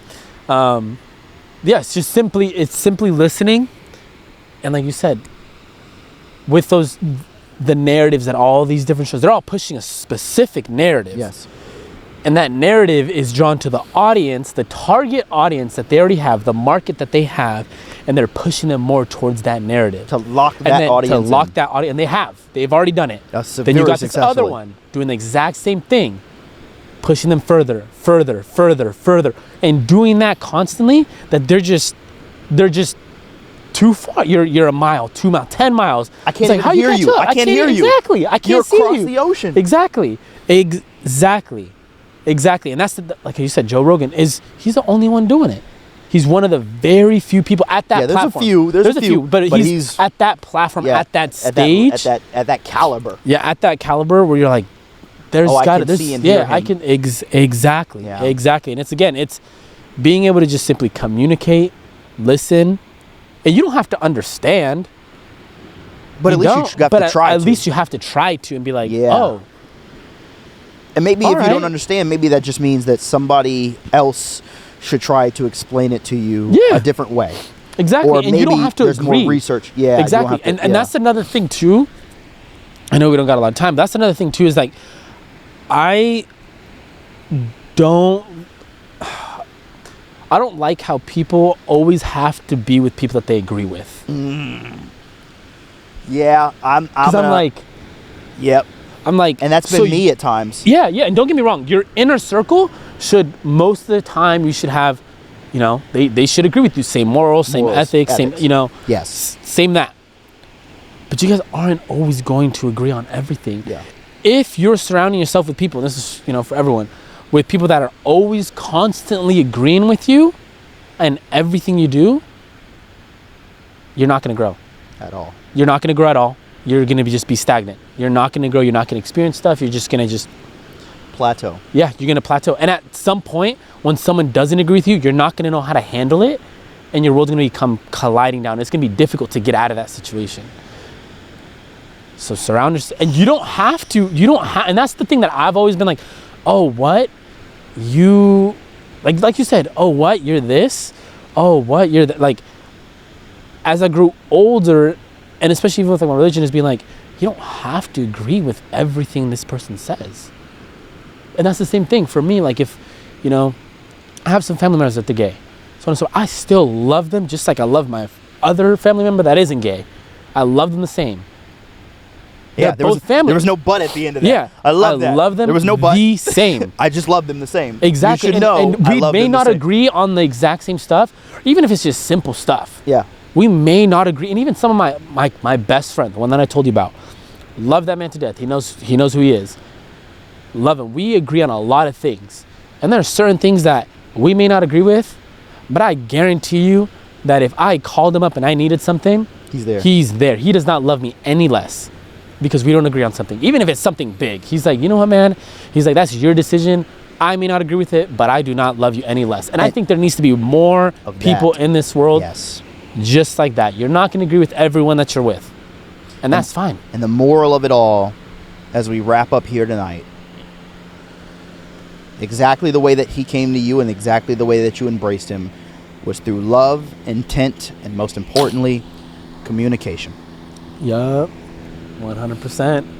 It's simply listening, and like you said, with the narratives that all these different shows, they're all pushing a specific narrative. Yes. And that narrative is drawn to the audience, the target audience that they already have, the market that they have, and they're pushing them more towards that narrative. To lock that audience. And they've already done it. Then you got this other one doing the exact same thing, pushing them further, and doing that constantly, that they're just too far. You're a mile, 2 miles, 10 miles. I can't even hear you. I can't hear you. Exactly. I can't see you. You're across the ocean. Exactly. And that's like you said, Joe Rogan he's the only one doing it. He's one of the very few people at that platform. There's a few, but he's at that platform, at that stage, at that caliber. Yeah, at that caliber where you're like, I can exactly. And it's being able to just simply communicate, listen, and you don't have to understand. But at least you have to try. At least you have to try to and be like, oh. And maybe if you don't understand, maybe that just means that somebody else should try to explain it to you a different way. Exactly. Or and maybe you don't have to there's agree. More research. Yeah. Exactly. And that's another thing too. I know we don't got a lot of time, but that's another thing too, is like, I don't like how people always have to be with people that they agree with. Yeah, I'm like, yep. I'm like, and that's been me at times. Yeah, and don't get me wrong. Your inner circle should, most of the time, you should have, they should agree with you. Same morals, same ethics, same, Yes. Same that. But you guys aren't always going to agree on everything. Yeah. If you're surrounding yourself with people, and this is, for everyone, with people that are always constantly agreeing with you and everything you do, you're not going to grow. At all. You're not going to grow at all. You're going to just be stagnant. You're not going to grow. You're not going to experience stuff. You're just going to plateau. Yeah, you're going to plateau. And at some point, when someone doesn't agree with you, you're not going to know how to handle it. And your world's going to become colliding down. It's going to be difficult to get out of that situation. So surround yourself. And you don't have to, and that's the thing that I've always been like, oh, what? You, like you said, oh, what? You're this? Oh, what? You're that? Like, as I grew older, and especially even with like my religion, is being like, you don't have to agree with everything this person says. And that's the same thing for me. Like, if, you know, I have some family members that are gay. So I still love them just like I love my other family member that isn't gay. I love them the same. Yeah, there was no but at the end of that. Yeah, I love that. love them. There was no but. The same. I just love them the same. Exactly. You should know. And I we love may them the not same. agree on the exact same stuff, even if it's just simple stuff. Yeah. We may not agree. And even some of my best friend, the one that I told you about, love that man to death. He knows who he is. Love him. We agree on a lot of things. And there are certain things that we may not agree with, but I guarantee you that if I called him up and I needed something, He's there. He's there. He does not love me any less because we don't agree on something. Even if it's something big. He's like, you know what, man? He's like, that's your decision. I may not agree with it, but I do not love you any less. And I think there needs to be more people in this world just like that. You're not going to agree with everyone that you're with. And that's fine. And the moral of it all, as we wrap up here tonight, exactly the way that he came to you and exactly the way that you embraced him was through love, intent, and most importantly, communication. Yup. 100%.